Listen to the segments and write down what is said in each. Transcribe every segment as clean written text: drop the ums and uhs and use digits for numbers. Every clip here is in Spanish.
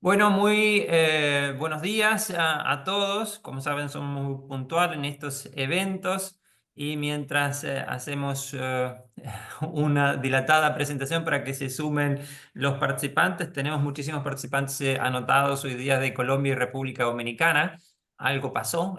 Bueno, muy buenos días a todos. Como saben, somos muy puntuales en estos eventos y mientras hacemos una dilatada presentación para que se sumen los participantes, tenemos muchísimos participantes anotados hoy día de Colombia y República Dominicana. Algo pasó,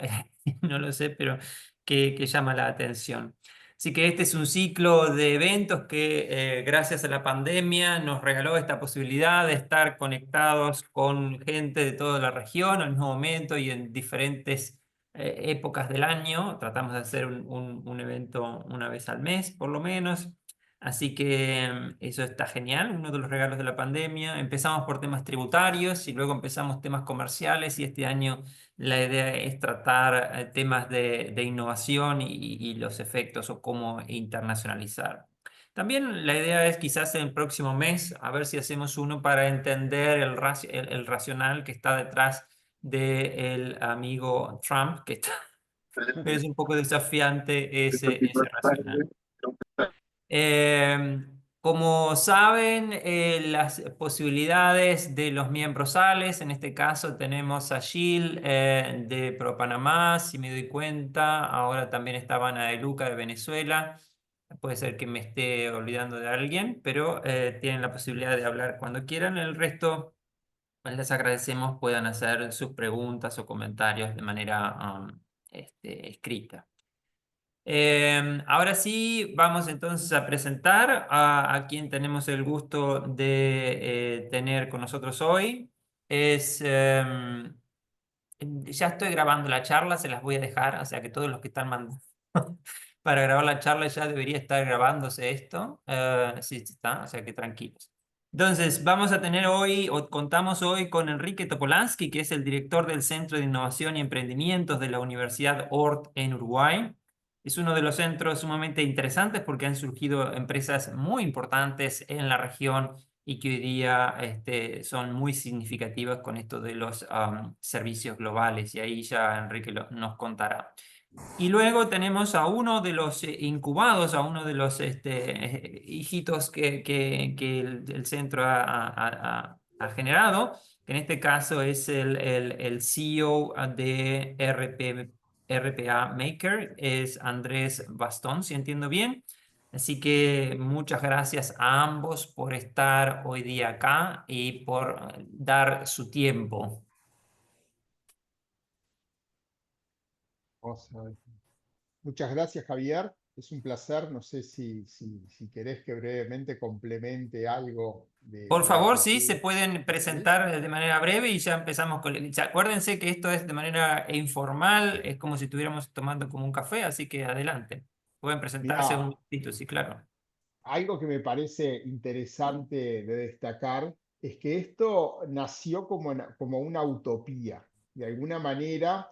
no lo sé, pero que llama la atención. Así que este es un ciclo de eventos que gracias a la pandemia nos regaló esta posibilidad de estar conectados con gente de toda la región al mismo momento y en diferentes épocas del año. Tratamos de hacer un evento una vez al mes, por lo menos. Así que eso está genial, uno de los regalos de la pandemia. Empezamos por temas tributarios y luego empezamos temas comerciales y este año la idea es tratar temas de innovación y los efectos o cómo internacionalizar. También la idea es quizás en el próximo mes, a ver si hacemos uno para entender el racional que está detrás del amigo Trump, es un poco desafiante ese racional. Como saben, las posibilidades de los miembros sales, en este caso tenemos a Gil de ProPanamá, si me doy cuenta, ahora también está Ana de Luca de Venezuela, puede ser que me esté olvidando de alguien, pero tienen la posibilidad de hablar cuando quieran, el resto les agradecemos puedan hacer sus preguntas o comentarios de manera escrita. Ahora sí, vamos entonces a presentar a quien tenemos el gusto de tener con nosotros hoy. Ya estoy grabando la charla, se las voy a dejar, o sea que todos los que están mandando para grabar la charla ya debería estar grabándose esto. Sí, sí está, o sea que tranquilos. Entonces, vamos a tener hoy, o contamos hoy con Enrique Topolansky, que es el director del Centro de Innovación y Emprendimientos de la Universidad Ort en Uruguay. Es uno de los centros sumamente interesantes porque han surgido empresas muy importantes en la región y que hoy día son muy significativas con esto de los servicios globales y ahí ya Enrique nos contará. Y luego tenemos a uno de los incubados, a uno de los hijitos que el centro ha generado, que en este caso es el CEO de RPA Maker, es Andrés Bastón, si entiendo bien. Así que muchas gracias a ambos por estar hoy día acá y por dar su tiempo. Vamos a ver. Muchas gracias, Javier. Es un placer. No sé si querés que brevemente complemente algo Por de lo favor, que sí, se tú pueden haces. presentar de manera breve y ya empezamos con... Acuérdense que esto es de manera informal, es como si estuviéramos tomando como un café, así que adelante. Pueden presentarse un Mira, momentito, sí, claro. algo que me parece interesante de destacar es que esto nació como una utopía. De alguna manera,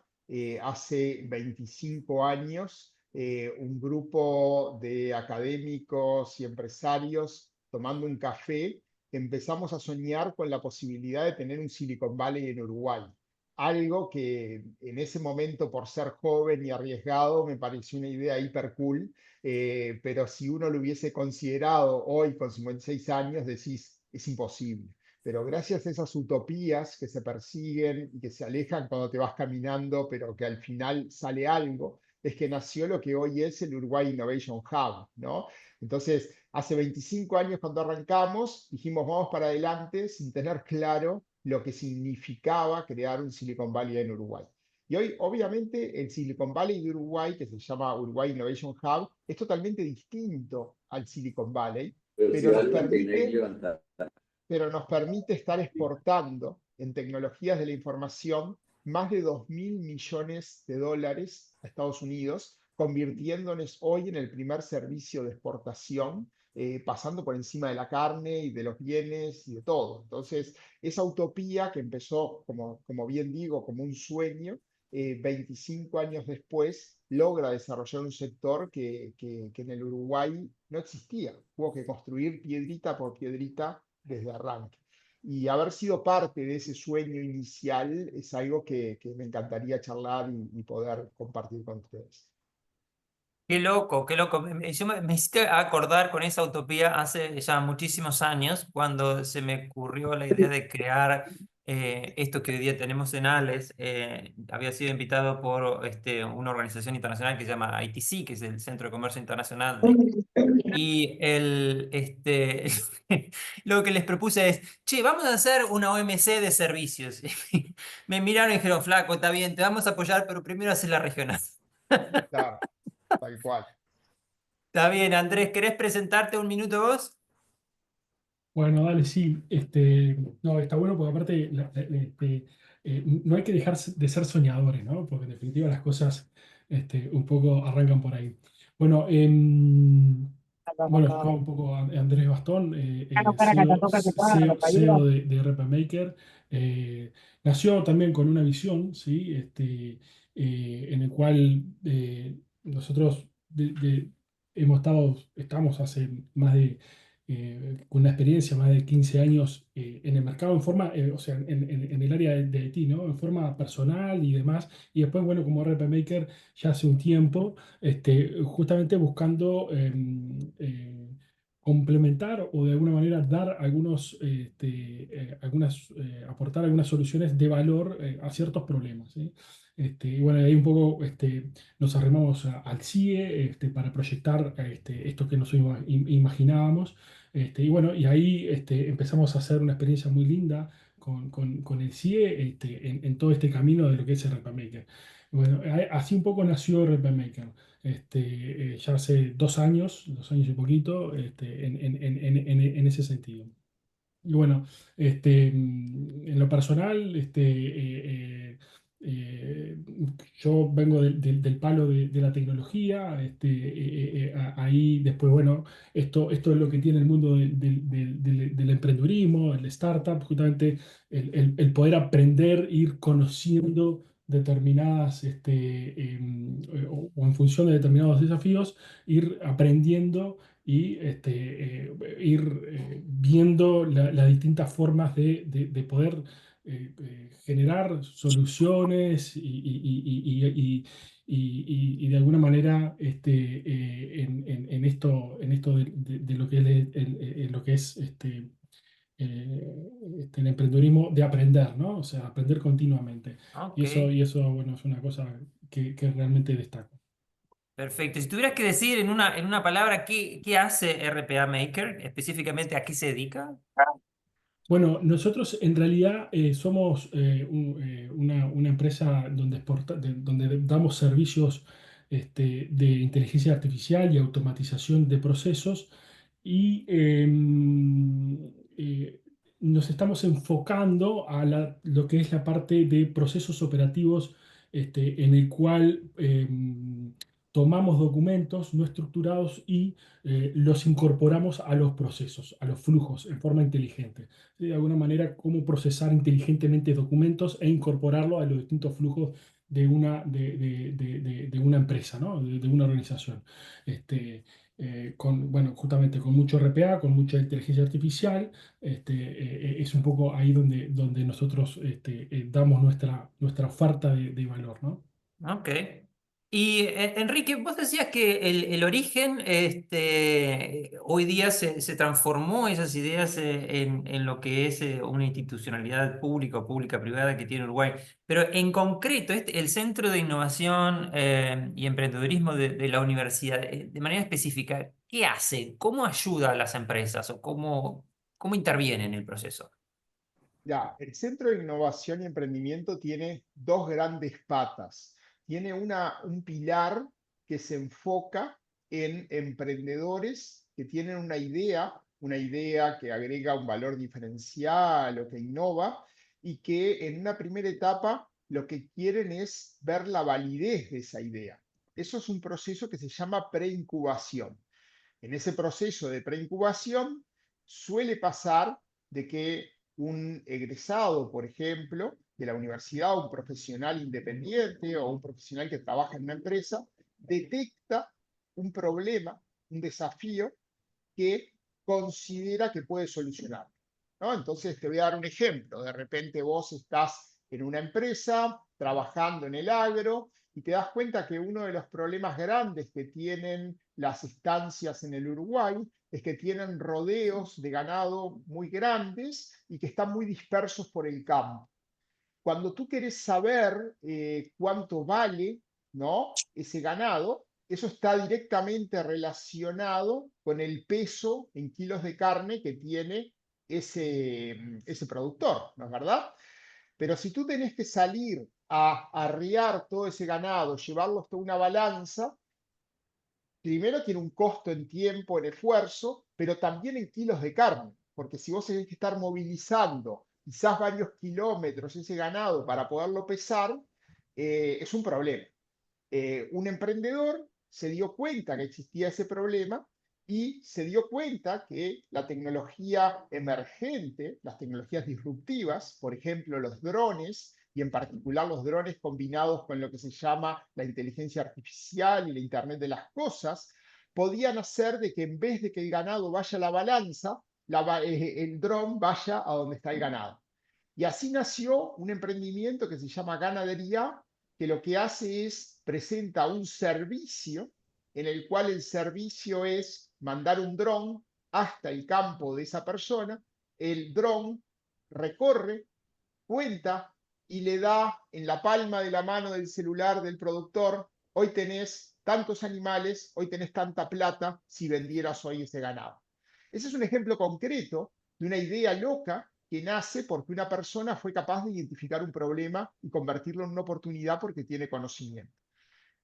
hace 25 años, un grupo de académicos y empresarios tomando un café, empezamos a soñar con la posibilidad de tener un Silicon Valley en Uruguay. Algo que en ese momento, por ser joven y arriesgado, me pareció una idea hiper cool, pero si uno lo hubiese considerado hoy con 56 años, decís, es imposible. Pero gracias a esas utopías que se persiguen y que se alejan cuando te vas caminando, pero que al final sale algo, es que nació lo que hoy es el Uruguay Innovation Hub, ¿no? Entonces, hace 25 años cuando arrancamos, dijimos, vamos para adelante sin tener claro lo que significaba crear un Silicon Valley en Uruguay. Y hoy, obviamente, el Silicon Valley de Uruguay, que se llama Uruguay Innovation Hub, es totalmente distinto al Silicon Valley, Pero si pero nos alguien tenía que permite, levantar. pero nos permite estar exportando en tecnologías de la información más de 2.000 millones de dólares a Estados Unidos, convirtiéndonos hoy en el primer servicio de exportación, pasando por encima de la carne y de los bienes y de todo. Entonces, esa utopía que empezó, como bien digo, como un sueño, 25 años después logra desarrollar un sector que en el Uruguay no existía. Hubo que construir piedrita por piedrita desde arranque. Y haber sido parte de ese sueño inicial es algo que me encantaría charlar y poder compartir con ustedes. Qué loco, qué loco. Me hiciste acordar con esa utopía hace ya muchísimos años, cuando se me ocurrió la idea de crear esto que hoy día tenemos en ALES. Había sido invitado por una organización internacional que se llama ITC, que es el Centro de Comercio Internacional y lo que les propuse es, che, vamos a hacer una OMC de servicios. Me miraron y dijeron, flaco, está bien, te vamos a apoyar, pero primero hacer la regional. Claro, tal cual. Está bien, Andrés, ¿querés presentarte un minuto vos? Bueno, dale, sí. No, está bueno porque aparte no hay que dejar de ser soñadores, ¿no? Porque en definitiva las cosas un poco arrancan por ahí. Bueno, bueno, explicaba un poco a Andrés Bastón, CEO de RP Maker. Nació también con una visión, ¿sí? En el cual nosotros estamos hace más de con una experiencia más de 15 años en el mercado en forma, o sea, en el área de IT, ¿no? En forma personal y demás. Y después, bueno, como RP Maker ya hace un tiempo, justamente buscando complementar o de alguna manera dar aportar algunas soluciones de valor a ciertos problemas, ¿sí? Y bueno, ahí un poco nos arrimamos al CIE para proyectar esto que nos imaginábamos. Y bueno, y ahí empezamos a hacer una experiencia muy linda con el CIE en todo este camino de lo que es el RP Maker. Bueno, así un poco nació RP Maker. Ya hace 2 años y poquito, en ese sentido. Y bueno, en lo personal, eh, yo vengo del palo de la tecnología. Ahí después, bueno, esto es lo que tiene el mundo del emprendedurismo, el startup, justamente el poder aprender, ir conociendo determinadas, o en función de determinados desafíos, ir aprendiendo y ir viendo las distintas formas de poder generar soluciones y de alguna manera en esto de lo que es, lo que es el emprendedurismo de aprender, ¿no? O sea, aprender continuamente. Y Ok, eso, bueno, es una cosa que realmente destaco. perfecto. Si tuvieras que decir en una palabra qué hace RPA Maker, específicamente a qué se dedica. Bueno, nosotros en realidad somos una empresa donde damos servicios de inteligencia artificial y automatización de procesos y nos estamos enfocando a lo que es la parte de procesos operativos en el cual tomamos documentos no estructurados y los incorporamos a los procesos, a los flujos en forma inteligente. ¿Sí? De alguna manera, cómo procesar inteligentemente documentos e incorporarlo a los distintos flujos de una empresa, ¿no? De una organización. Bueno, justamente con mucho RPA, con mucha inteligencia artificial, es un poco ahí donde nosotros damos nuestra oferta de valor, ¿no? Ok. Y Enrique, vos decías que el origen hoy día se transformó esas ideas en lo que es una institucionalidad pública o pública-privada que tiene Uruguay. Pero en concreto, el Centro de Innovación y Emprendedurismo de la universidad, de manera específica, ¿qué hace? ¿Cómo ayuda a las empresas o cómo interviene en el proceso? Ya, el Centro de Innovación y Emprendimiento tiene dos grandes patas. Tiene un pilar que se enfoca en emprendedores que tienen una idea que agrega un valor diferencial o que innova y que en una primera etapa lo que quieren es ver la validez de esa idea. Eso es un proceso que se llama preincubación. En ese proceso de preincubación suele pasar de que un egresado, por ejemplo, de la universidad, un profesional independiente o un profesional que trabaja en una empresa, detecta un problema, un desafío que considera que puede solucionar, ¿no? Entonces te voy a dar un ejemplo. De repente vos estás en una empresa trabajando en el agro y te das cuenta que uno de los problemas grandes que tienen las estancias en el Uruguay es que tienen rodeos de ganado muy grandes y que están muy dispersos por el campo. Cuando tú querés saber cuánto vale, ¿no?, ese ganado, eso está directamente relacionado con el peso en kilos de carne que tiene ese productor, ¿no es verdad? Pero si tú tenés que salir a arriar todo ese ganado, llevarlo hasta una balanza, primero tiene un costo en tiempo, en esfuerzo, pero también en kilos de carne, porque si vos tenés que estar movilizando quizás varios kilómetros ese ganado para poderlo pesar, es un problema. Un emprendedor se dio cuenta que existía ese problema y se dio cuenta que la tecnología emergente, las tecnologías disruptivas, por ejemplo, los drones, y en particular los drones combinados con lo que se llama la inteligencia artificial y la Internet de las cosas, podían hacer de que en vez de que el ganado vaya a la balanza, el dron vaya a donde está el ganado. Y así nació un emprendimiento que se llama Ganadería, que lo que hace es presenta un servicio en el cual el servicio es mandar un dron hasta el campo de esa persona, el dron recorre, cuenta y le da en la palma de la mano del celular del productor: hoy tenés tantos animales, hoy tenés tanta plata si vendieras hoy ese ganado. Ese es un ejemplo concreto de una idea loca que nace porque una persona fue capaz de identificar un problema y convertirlo en una oportunidad porque tiene conocimiento.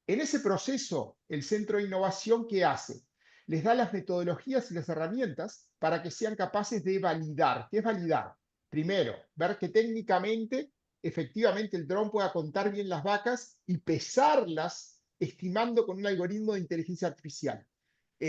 En ese proceso, el Centro de Innovación, ¿qué hace? Les da las metodologías y las herramientas para que sean capaces de validar. ¿Qué es validar? Primero, ver que técnicamente, efectivamente, el dron pueda contar bien las vacas y pesarlas, estimando con un algoritmo de inteligencia artificial.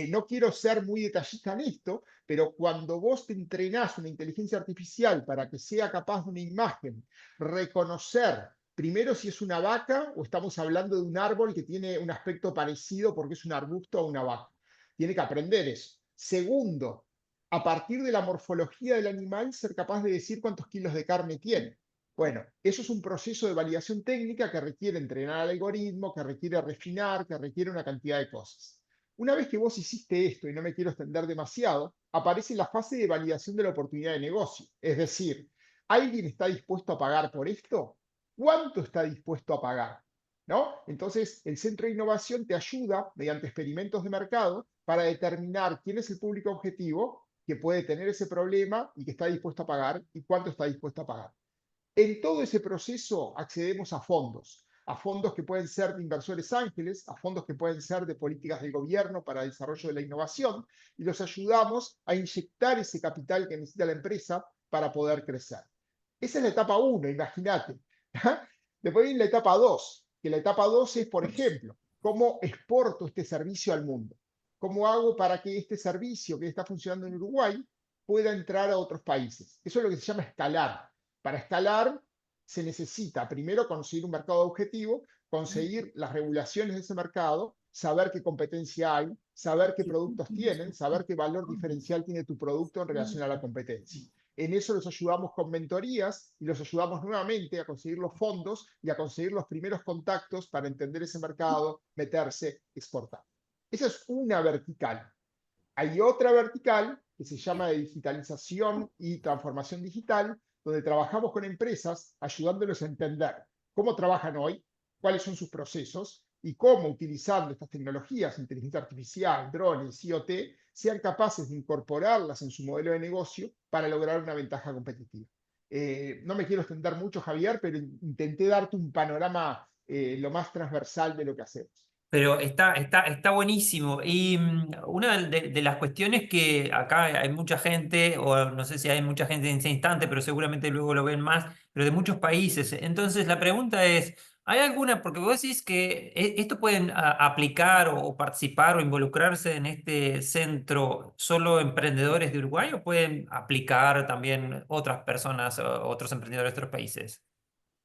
No quiero ser muy detallista en esto, pero cuando vos te entrenás una inteligencia artificial para que sea capaz de una imagen reconocer primero si es una vaca o estamos hablando de un árbol que tiene un aspecto parecido porque es un arbusto o una vaca, tiene que aprender eso. Segundo, a partir de la morfología del animal, ser capaz de decir cuántos kilos de carne tiene. Bueno, eso es un proceso de validación técnica que requiere entrenar al algoritmo, que requiere refinar, que requiere una cantidad de cosas. Una vez que vos hiciste esto, y no me quiero extender demasiado, aparece la fase de validación de la oportunidad de negocio. Es decir, ¿alguien está dispuesto a pagar por esto? ¿Cuánto está dispuesto a pagar? ¿No? Entonces, el Centro de Innovación te ayuda, mediante experimentos de mercado, para determinar quién es el público objetivo que puede tener ese problema y que está dispuesto a pagar y cuánto está dispuesto a pagar. En todo ese proceso accedemos a fondos que pueden ser de inversores ángeles, a fondos que pueden ser de políticas del gobierno para el desarrollo de la innovación, y los ayudamos a inyectar ese capital que necesita la empresa para poder crecer. Esa es la etapa 1, imagínate. Después viene la etapa 2, que la etapa 2 es, por ejemplo, cómo exporto este servicio al mundo. ¿Cómo hago para que este servicio que está funcionando en Uruguay pueda entrar a otros países? Eso es lo que se llama escalar. Para escalar se necesita primero conseguir un mercado objetivo, conseguir las regulaciones de ese mercado, saber qué competencia hay, saber qué productos tienen, saber qué valor diferencial tiene tu producto en relación a la competencia. En eso los ayudamos con mentorías y los ayudamos nuevamente a conseguir los fondos y a conseguir los primeros contactos para entender ese mercado, meterse, exportar. Esa es una vertical. Hay otra vertical que se llama de digitalización y transformación digital, donde trabajamos con empresas ayudándolos a entender cómo trabajan hoy, cuáles son sus procesos y cómo, utilizando estas tecnologías, inteligencia artificial, drones, IoT, sean capaces de incorporarlas en su modelo de negocio para lograr una ventaja competitiva. No me quiero extender mucho, Javier, pero intenté darte un panorama lo más transversal de lo que hacemos. Pero está buenísimo. Y una de las cuestiones que acá hay mucha gente, o no sé si hay mucha gente en ese instante, pero seguramente luego lo ven más, pero de muchos países. Entonces la pregunta es, ¿hay alguna? Porque vos decís que esto pueden aplicar o participar o involucrarse en este centro solo emprendedores de Uruguay o pueden aplicar también otras personas, otros emprendedores de otros países.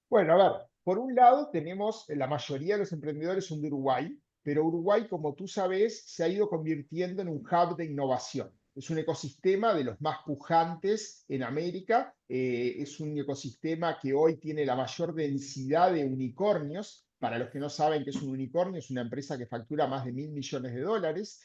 Bueno, a ver, por un lado tenemos, la mayoría de los emprendedores son de Uruguay, pero Uruguay, como tú sabes, se ha ido convirtiendo en un hub de innovación. Es un ecosistema de los más pujantes en América, es un ecosistema que hoy tiene la mayor densidad de unicornios Para los que no saben qué es un unicornio, es una empresa que factura más de 1.000 millones de dólares.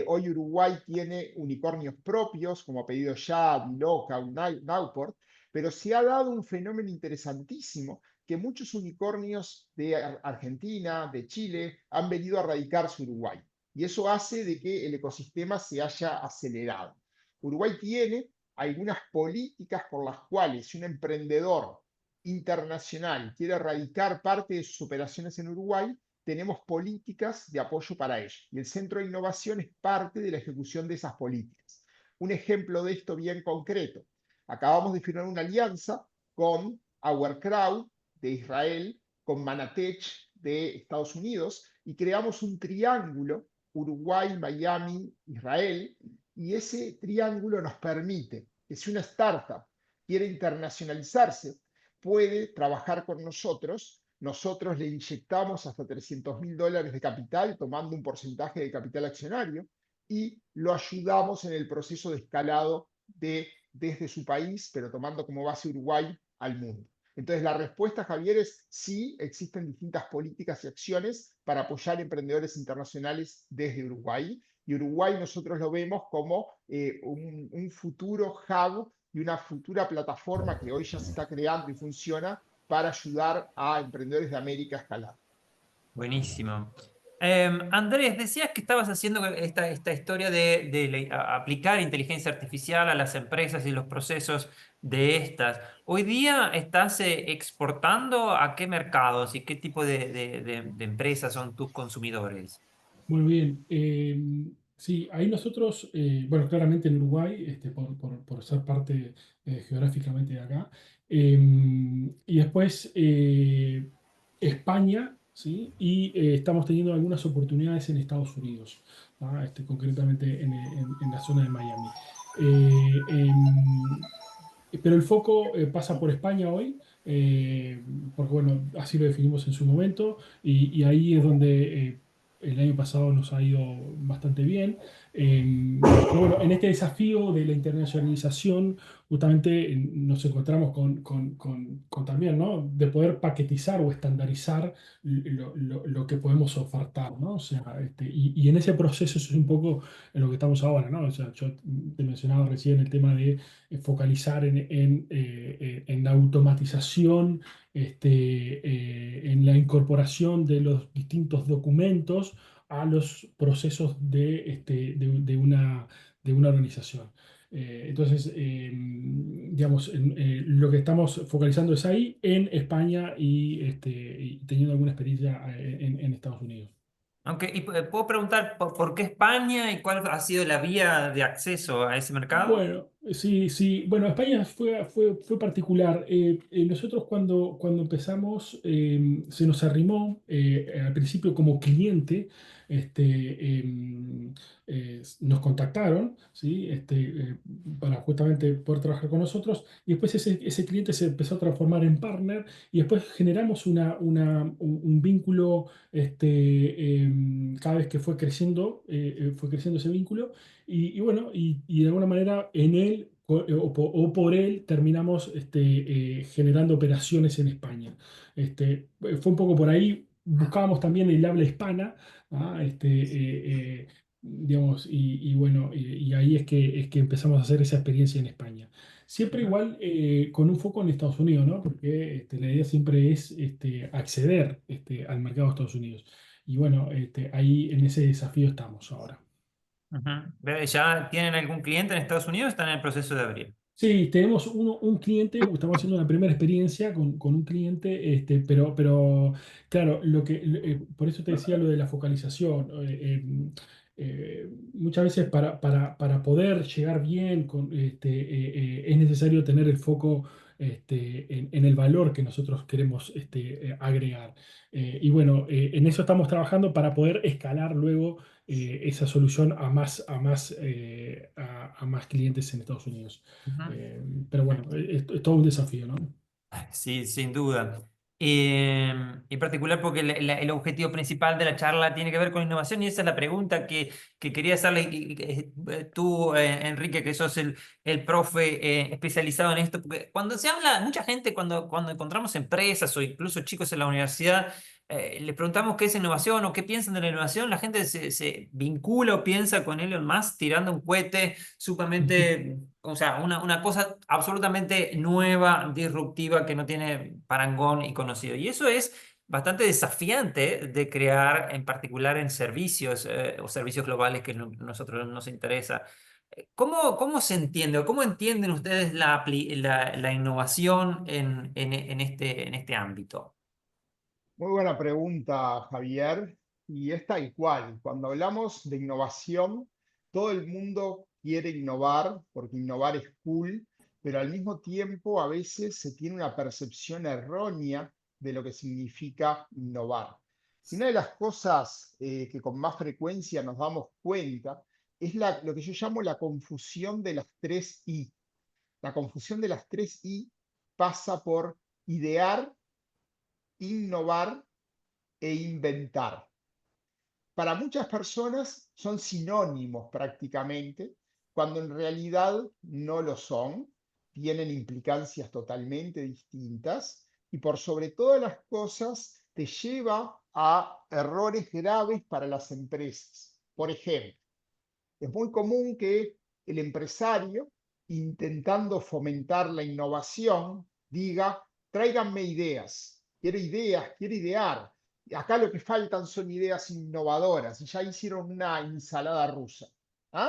Hoy Uruguay tiene unicornios propios, como Pedido Ya, Biloca, Nauport, pero se ha dado un fenómeno interesantísimo que muchos unicornios de Argentina, de Chile, han venido a radicarse en Uruguay. Y eso hace de que el ecosistema se haya acelerado. Uruguay tiene algunas políticas por las cuales si un emprendedor internacional quiere radicar parte de sus operaciones en Uruguay, tenemos políticas de apoyo para ello. Y el Centro de Innovación es parte de la ejecución de esas políticas. Un ejemplo de esto bien concreto. Acabamos de firmar una alianza con OurCrowd de Israel, con Manatech de Estados Unidos, y creamos un triángulo, Uruguay, Miami, Israel, y ese triángulo nos permite que si una startup quiere internacionalizarse, puede trabajar con nosotros. Nosotros le inyectamos hasta $300.000 de capital, tomando un porcentaje de capital accionario, y lo ayudamos en el proceso de escalado desde su país, pero tomando como base Uruguay al mundo. Entonces, la respuesta, Javier, es sí, existen distintas políticas y acciones para apoyar emprendedores internacionales desde Uruguay. Y Uruguay nosotros lo vemos como un futuro hub y una futura plataforma que hoy ya se está creando y funciona para ayudar a emprendedores de América a escalar. Buenísimo. Andrés, decías que estabas haciendo esta historia de aplicar inteligencia artificial a las empresas y los procesos de estas. Hoy día estás exportando ¿a qué mercados y qué tipo de empresas son tus consumidores? Muy bien. Sí, ahí nosotros, bueno, claramente en Uruguay, por ser parte geográficamente de acá, y después España, ¿sí? Y estamos teniendo algunas oportunidades en Estados Unidos, ¿ah? Concretamente en la zona de Miami. Pero el foco pasa por España hoy, porque bueno, así lo definimos en su momento, y ahí es donde el año pasado nos ha ido bastante bien. Pero bueno, en este desafío de la internacionalización, justamente nos encontramos con también, ¿no? De poder paquetizar o estandarizar lo que podemos ofertar, ¿no? O sea, y en ese proceso eso es un poco en lo que estamos ahora, ¿no? O sea, yo te mencionaba recién el tema de focalizar en la automatización, en la incorporación de los distintos documentos a los procesos de una organización. Entonces, digamos, lo que estamos focalizando es ahí, en España y teniendo alguna experiencia en Estados Unidos. Aunque, y puedo preguntar por qué España y cuál ha sido la vía de acceso a ese mercado. Bueno, sí, sí. Bueno, España fue particular. Nosotros cuando empezamos se nos arrimó al principio como cliente, nos contactaron, ¿sí? Para justamente poder trabajar con nosotros y después ese cliente se empezó a transformar en partner y después generamos un vínculo cada vez que fue creciendo ese vínculo. Bueno, y de alguna manera en él o por él terminamos generando operaciones en España. Fue un poco por ahí, buscábamos también el habla hispana, ¿ah? Digamos, y bueno, y ahí es que empezamos a hacer esa experiencia en España. Siempre Ujú. igual con un foco en Estados Unidos, ¿no? Porque la idea siempre es acceder al mercado de Estados Unidos. Y bueno, ahí en ese desafío estamos ahora. Ujú. ¿Ya tienen algún cliente en Estados Unidos? ¿Están en el proceso de abrir? Sí, tenemos un cliente, estamos haciendo una primera experiencia con un cliente, pero claro, por eso te decía lo de la focalización. Muchas veces para poder llegar bien es necesario tener el foco en el valor que nosotros queremos agregar. Y bueno, en eso estamos trabajando para poder escalar luego esa solución a más clientes en Estados Unidos. Ujú. Eh, pero bueno, es todo un desafío, ¿no? Sí, sin duda. En particular porque el objetivo principal de la charla tiene que ver con innovación y esa es la pregunta que quería hacerle tú, Enrique, que sos el profe especializado en esto. Porque cuando se habla, mucha gente, cuando encontramos empresas o incluso chicos en la universidad, le preguntamos qué es innovación o qué piensan de la innovación, la gente se vincula o piensa con Elon Musk tirando un cohete sumamente, o sea, una cosa absolutamente nueva, disruptiva, que no tiene parangón y conocido. Y eso es bastante desafiante de crear, en particular en servicios o servicios globales que nosotros nos interesa. ¿Cómo se entiende o cómo entienden ustedes la innovación en este ámbito? Muy buena pregunta, Javier. Y es tal cual. Cuando hablamos de innovación, todo el mundo quiere innovar porque innovar es cool, pero al mismo tiempo a veces se tiene una percepción errónea de lo que significa innovar. Y una de las cosas que con más frecuencia nos damos cuenta es lo que yo llamo la confusión de las tres I. La confusión de las tres I pasa por idear, innovar e inventar. Para muchas personas son sinónimos prácticamente, cuando en realidad no lo son, tienen implicancias totalmente distintas y por sobre todas las cosas te lleva a errores graves para las empresas. Por ejemplo, es muy común que el empresario, intentando fomentar la innovación, diga, tráiganme ideas, quiero idear. Acá lo que faltan son ideas innovadoras y ya hicieron una ensalada rusa.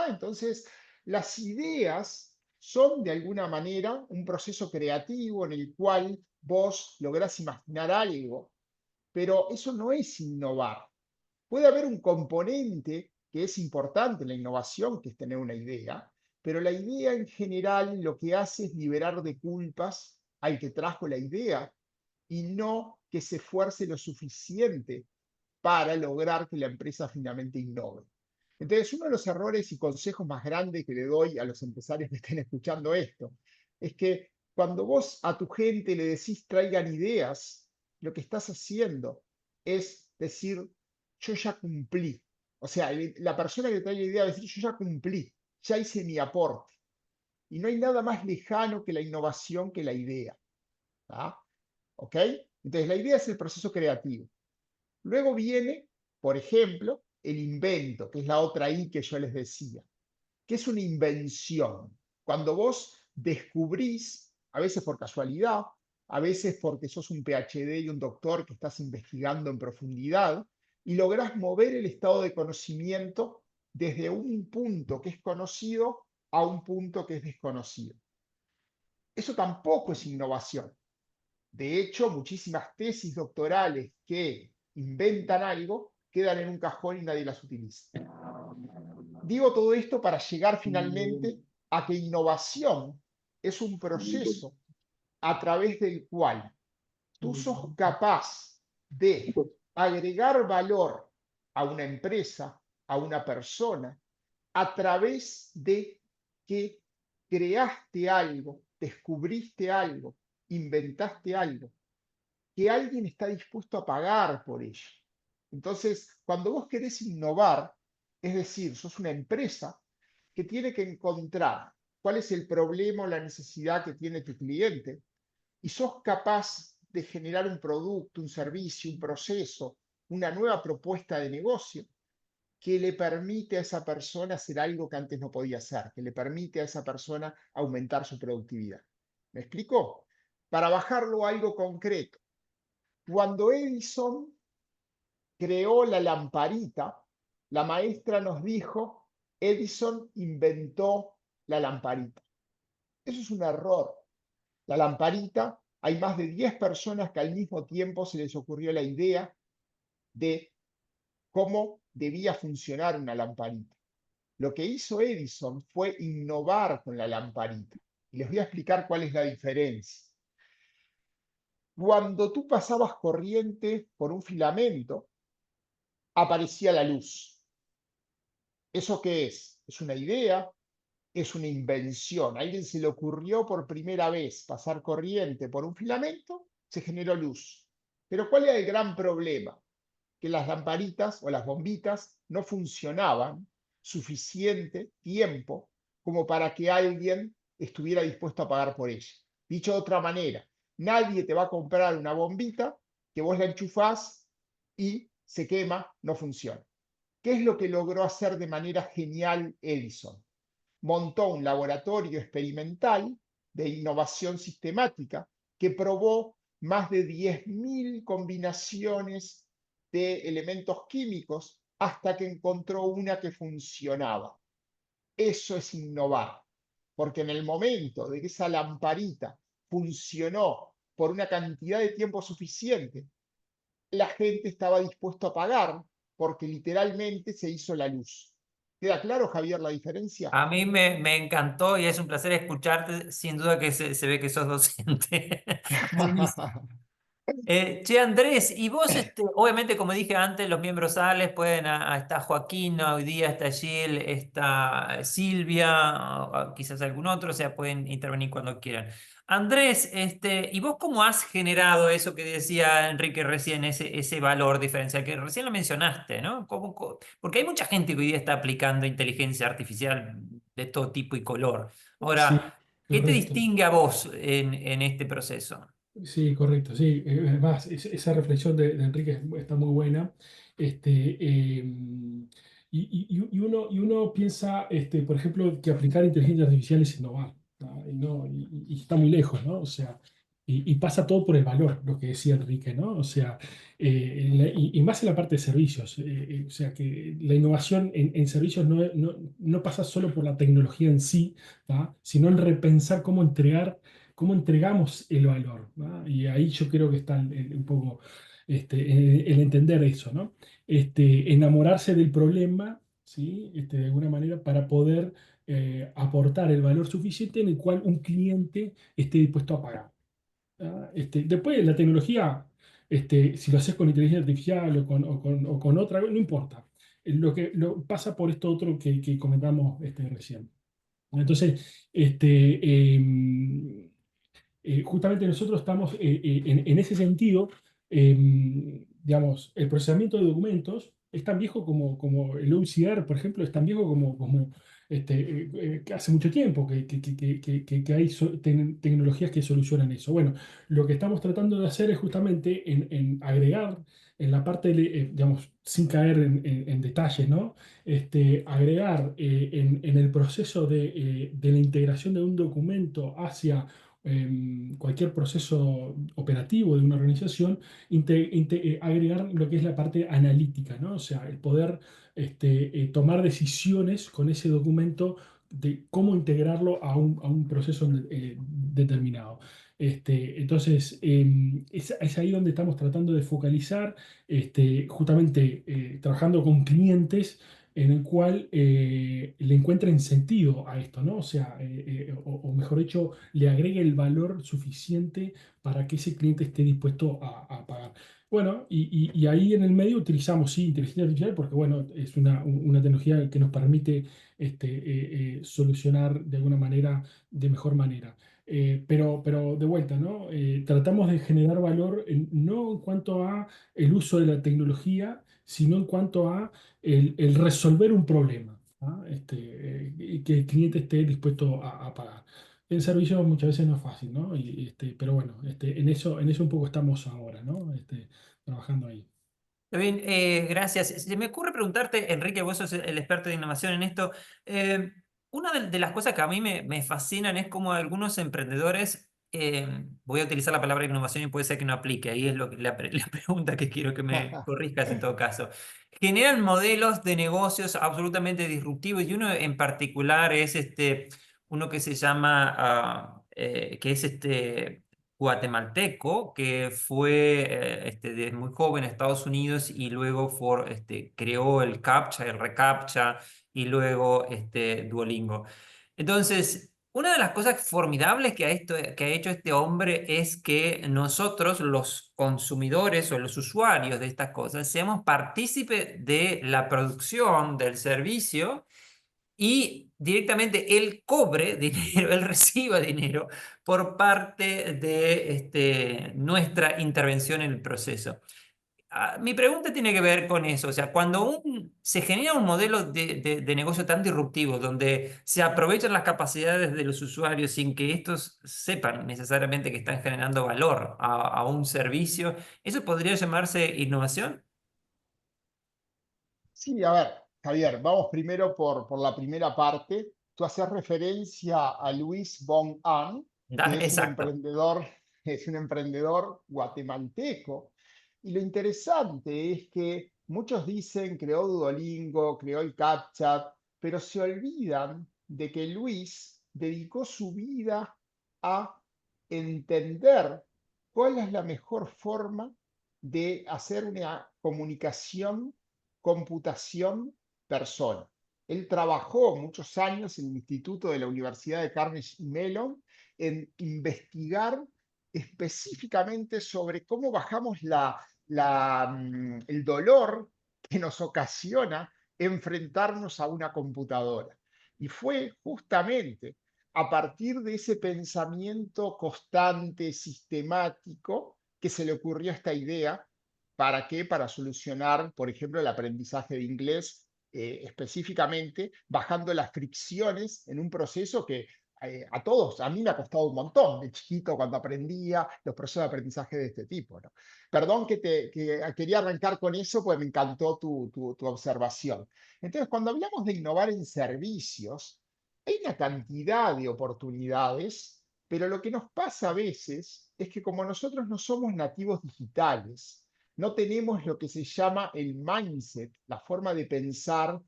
Entonces, las ideas son de alguna manera un proceso creativo en el cual vos lográs imaginar algo, pero eso no es innovar. Puede haber un componente que es importante en la innovación, que es tener una idea, pero la idea en general lo que hace es liberar de culpas al que trajo la idea y no que se esfuerce lo suficiente para lograr que la empresa finalmente innove. Entonces, uno de los errores y consejos más grandes que le doy a los empresarios que estén escuchando esto es que cuando vos a tu gente le decís traigan ideas, lo que estás haciendo es decir, yo ya cumplí. O sea, la persona que trae la idea va a decir, yo ya cumplí, ya hice mi aporte. Y no hay nada más lejano que la innovación que la idea. ¿Ok? Entonces, la idea es el proceso creativo. Luego viene, por ejemplo, el invento, que es la otra I que yo les decía, que es una invención. Cuando vos descubrís, a veces por casualidad, a veces porque sos un PhD y un doctor que estás investigando en profundidad, y lográs mover el estado de conocimiento desde un punto que es conocido a un punto que es desconocido. Eso tampoco es innovación. De hecho, muchísimas tesis doctorales que inventan algo quedan en un cajón y nadie las utiliza. Digo todo esto para llegar finalmente a que innovación es un proceso a través del cual tú sos capaz de agregar valor a una empresa, a una persona, a través de que creaste algo, descubriste algo, inventaste algo que alguien está dispuesto a pagar por ello. Entonces, cuando vos querés innovar, es decir, sos una empresa que tiene que encontrar cuál es el problema o la necesidad que tiene tu cliente y sos capaz de generar un producto, un servicio, un proceso, una nueva propuesta de negocio que le permite a esa persona hacer algo que antes no podía hacer, que le permite a esa persona aumentar su productividad. ¿Me explico? Para bajarlo a algo concreto, cuando Edison creó la lamparita, la maestra nos dijo, Edison inventó la lamparita. Eso es un error. La lamparita, hay más de 10 personas que al mismo tiempo se les ocurrió la idea de cómo debía funcionar una lamparita. Lo que hizo Edison fue innovar con la lamparita. Y les voy a explicar cuál es la diferencia. Cuando tú pasabas corriente por un filamento, aparecía la luz. ¿Eso qué es? Es una idea, es una invención. A alguien se le ocurrió por primera vez pasar corriente por un filamento, se generó luz. Pero ¿cuál era el gran problema? Que las lamparitas o las bombitas no funcionaban suficiente tiempo como para que alguien estuviera dispuesto a pagar por ella. Dicho de otra manera, nadie te va a comprar una bombita que vos la enchufás y se quema, no funciona. ¿Qué es lo que logró hacer de manera genial Edison? Montó un laboratorio experimental de innovación sistemática que probó más de 10.000 combinaciones de elementos químicos hasta que encontró una que funcionaba. Eso es innovar, porque en el momento de que esa lamparita funcionó por una cantidad de tiempo suficiente, la gente estaba dispuesto a pagar porque literalmente se hizo la luz. ¿Queda claro, Javier, la diferencia? A mí me encantó y es un placer escucharte. Sin duda que se ve que sos docente. Buenísimo. Che, Andrés, y vos, obviamente, como dije antes, los miembros sales pueden, está Joaquín, hoy día está Gil, está Silvia, o quizás algún otro, o sea, pueden intervenir cuando quieran. Andrés, ¿y vos cómo has generado eso que decía Enrique recién, ese valor diferencial, que recién lo mencionaste, ¿no? Porque hay mucha gente que hoy día está aplicando inteligencia artificial de todo tipo y color. Sí, Ahora, ¿qué te correcto. distingue a vos en este proceso? Sí, correcto, sí. Además, esa reflexión de Enrique está muy buena. Este, y uno piensa, por ejemplo, que aplicar inteligencia artificial es innovar, ¿no? Y está muy lejos, ¿no? O sea, y pasa todo por el valor, lo que decía Enrique, ¿no? O sea, y más en la parte de servicios. O sea, que la innovación en servicios no pasa solo por la tecnología en sí, ¿tá? Sino en repensar cómo entregamos el valor, ¿no? Y ahí yo creo que está un poco el entender eso, ¿no? Enamorarse del problema, ¿sí? De alguna manera para poder aportar el valor suficiente en el cual un cliente esté dispuesto a pagar. ¿Ah? Después la tecnología, si lo haces con inteligencia artificial o con otra, no importa. Lo pasa por esto otro que comentamos recién. Entonces, justamente nosotros estamos en ese sentido, digamos, el procesamiento de documentos es tan viejo como el OCR, por ejemplo, es tan viejo que hace mucho tiempo que hay tecnologías que solucionan eso. Bueno, lo que estamos tratando de hacer es justamente en agregar en la parte, digamos, sin caer en detalles, ¿no? Agregar en el proceso de la integración de un documento hacia cualquier proceso operativo de una organización, agregar lo que es la parte analítica, ¿no? O sea, el poder tomar decisiones con ese documento de cómo integrarlo a un proceso determinado. Entonces, es ahí donde estamos tratando de focalizar, justamente trabajando con clientes en el cual le encuentren sentido a esto, ¿no? O sea, o mejor dicho, le agregue el valor suficiente para que ese cliente esté dispuesto a pagar. Bueno, y ahí en el medio utilizamos, sí, inteligencia artificial, porque bueno, es una tecnología que nos permite solucionar de alguna manera, de mejor manera. Pero de vuelta, ¿no? Tratamos de generar valor no en cuanto a el uso de la tecnología, sino en cuanto a el resolver un problema, ¿ah? Y que el cliente esté dispuesto a pagar. En servicios muchas veces no es fácil, ¿no? Pero bueno, en eso un poco estamos ahora, ¿no? Trabajando ahí. Está bien, gracias. Se me ocurre preguntarte, Enrique, vos sos el experto de innovación en esto. eh, una de las cosas que a mí me fascinan es cómo algunos emprendedores, voy a utilizar la palabra innovación y puede ser que no aplique, ahí es la pregunta que quiero que me corrijas en todo caso. Generan modelos de negocios absolutamente disruptivos y uno en particular es uno que se llama, que es guatemalteco que fue desde muy joven a Estados Unidos y luego creó el CAPTCHA, el ReCAPTCHA y luego Duolingo. Entonces, una de las cosas formidables que ha hecho este hombre es que nosotros, los consumidores o los usuarios de estas cosas, seamos partícipes de la producción del servicio y directamente él cobre dinero, él reciba dinero por parte de nuestra intervención en el proceso. Mi pregunta tiene que ver con eso, o sea, cuando se genera un modelo de negocio tan disruptivo, donde se aprovechan las capacidades de los usuarios sin que estos sepan necesariamente que están generando valor a un servicio, ¿eso podría llamarse innovación? Sí, a ver, Javier, vamos primero por la primera parte. Tú haces referencia a Luis von Ahn, que Exacto. es un emprendedor guatemalteco. Y lo interesante es que muchos dicen creó Duolingo, creó el CapTchat, pero se olvidan de que Luis dedicó su vida a entender cuál es la mejor forma de hacer una comunicación computación persona. Él trabajó muchos años en el Instituto de la Universidad de Carnegie Mellon en investigar específicamente sobre cómo bajamos el dolor que nos ocasiona enfrentarnos a una computadora. Y fue justamente a partir de ese pensamiento constante, sistemático, que se le ocurrió esta idea. ¿Para qué? Para solucionar, por ejemplo, el aprendizaje de inglés, específicamente bajando las fricciones en un proceso que a todos, a mí me ha costado un montón de chiquito cuando aprendía los procesos de aprendizaje de este tipo, ¿no? Perdón que quería arrancar con eso, pues me encantó tu observación. Entonces, cuando hablamos de innovar en servicios, hay una cantidad de oportunidades, pero lo que nos pasa a veces es que como nosotros no somos nativos digitales, no tenemos lo que se llama el mindset, la forma de pensar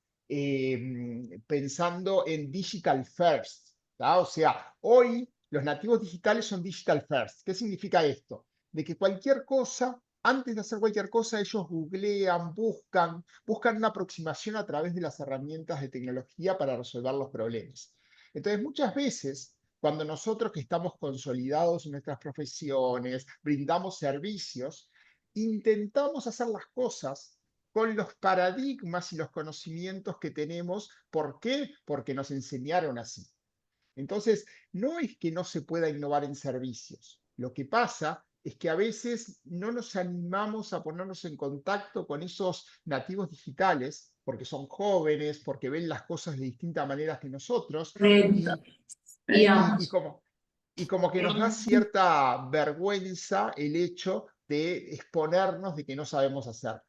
pensando en digital first. ¿tá? O sea, hoy los nativos digitales son digital first. ¿Qué significa esto? De que cualquier cosa, antes de hacer cualquier cosa, ellos googlean, buscan una aproximación a través de las herramientas de tecnología para resolver los problemas. Entonces, muchas veces, cuando nosotros que estamos consolidados en nuestras profesiones, brindamos servicios, intentamos hacer las cosas con los paradigmas y los conocimientos que tenemos. ¿Por qué? Porque nos enseñaron así. Entonces, no es que no se pueda innovar en servicios. Lo que pasa es que a veces no nos animamos a ponernos en contacto con esos nativos digitales porque son jóvenes, porque ven las cosas de distintas maneras que nosotros Correcto. y, y, y Digamos, como, y como que nos da cierta vergüenza el hecho de exponernos de que no sabemos hacer.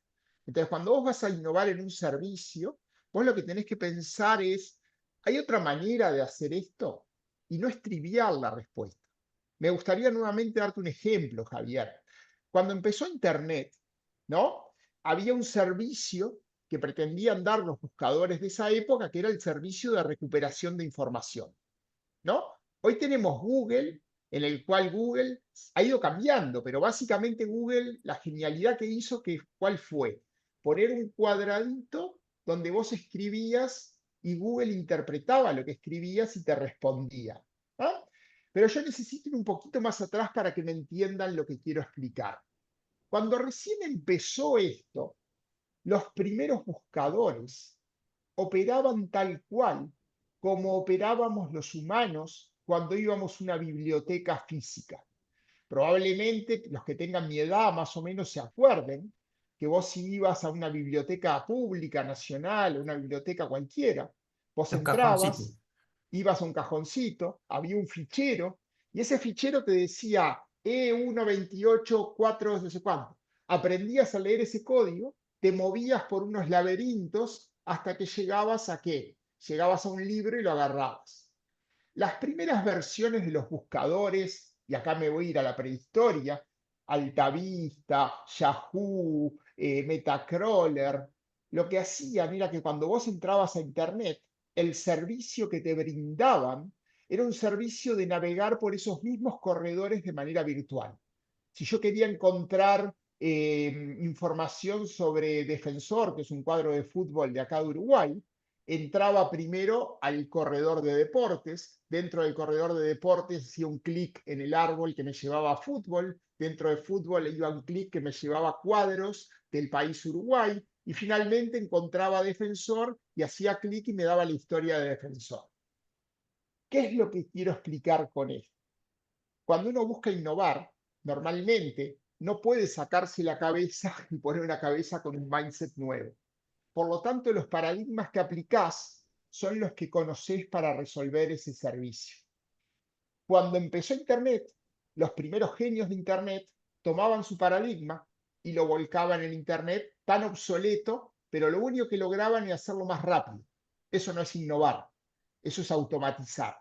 Entonces, cuando vos vas a innovar en un servicio, vos lo que tenés que pensar es, ¿hay otra manera de hacer esto? Y no es trivial la respuesta. Me gustaría nuevamente darte un ejemplo, Javier. Cuando empezó Internet, ¿no? Había un servicio que pretendían dar los buscadores de esa época, que era el servicio de recuperación de información. ¿No? Hoy tenemos Google, en el cual Google ha ido cambiando, pero básicamente Google, la genialidad que hizo, ¿cuál fue? Poner un cuadradito donde vos escribías y Google interpretaba lo que escribías y te respondía. ¿ah? Pero yo necesito ir un poquito más atrás para que me entiendan lo que quiero explicar. Cuando recién empezó esto, los primeros buscadores operaban tal cual como operábamos los humanos cuando íbamos a una biblioteca física. Probablemente los que tengan mi edad más o menos se acuerden que vos si ibas a una biblioteca pública, nacional, una biblioteca cualquiera, vos Los cajoncitos. entrabas, ibas a un cajoncito, había un fichero, y ese fichero te decía E128 4 no sé cuánto. Aprendías a leer ese código, te movías por unos laberintos hasta que llegabas a qué? Llegabas a un libro y lo agarrabas. Las primeras versiones de los buscadores, y acá me voy a ir a la prehistoria, Altavista, Yahoo, Metacrawler, lo que hacían era que cuando vos entrabas a Internet, el servicio que te brindaban era un servicio de navegar por esos mismos corredores de manera virtual. Si yo quería encontrar información sobre Defensor, que es un cuadro de fútbol de acá de Uruguay, entraba primero al corredor de deportes. Dentro del corredor de deportes hacía un clic en el árbol que me llevaba a fútbol. Dentro de fútbol iba un clic que me llevaba a cuadros del país Uruguay. Y finalmente encontraba Defensor y hacía clic y me daba la historia de Defensor. ¿Qué es lo que quiero explicar con esto? Cuando uno busca innovar, normalmente no puede sacarse la cabeza y poner una cabeza con un mindset nuevo. Por lo tanto, los paradigmas que aplicás son los que conocés para resolver ese servicio. Cuando empezó Internet, los primeros genios de Internet tomaban su paradigma y lo volcaban en Internet tan obsoleto pero lo único que lograban era hacerlo más rápido. Eso no es innovar, eso es automatizar.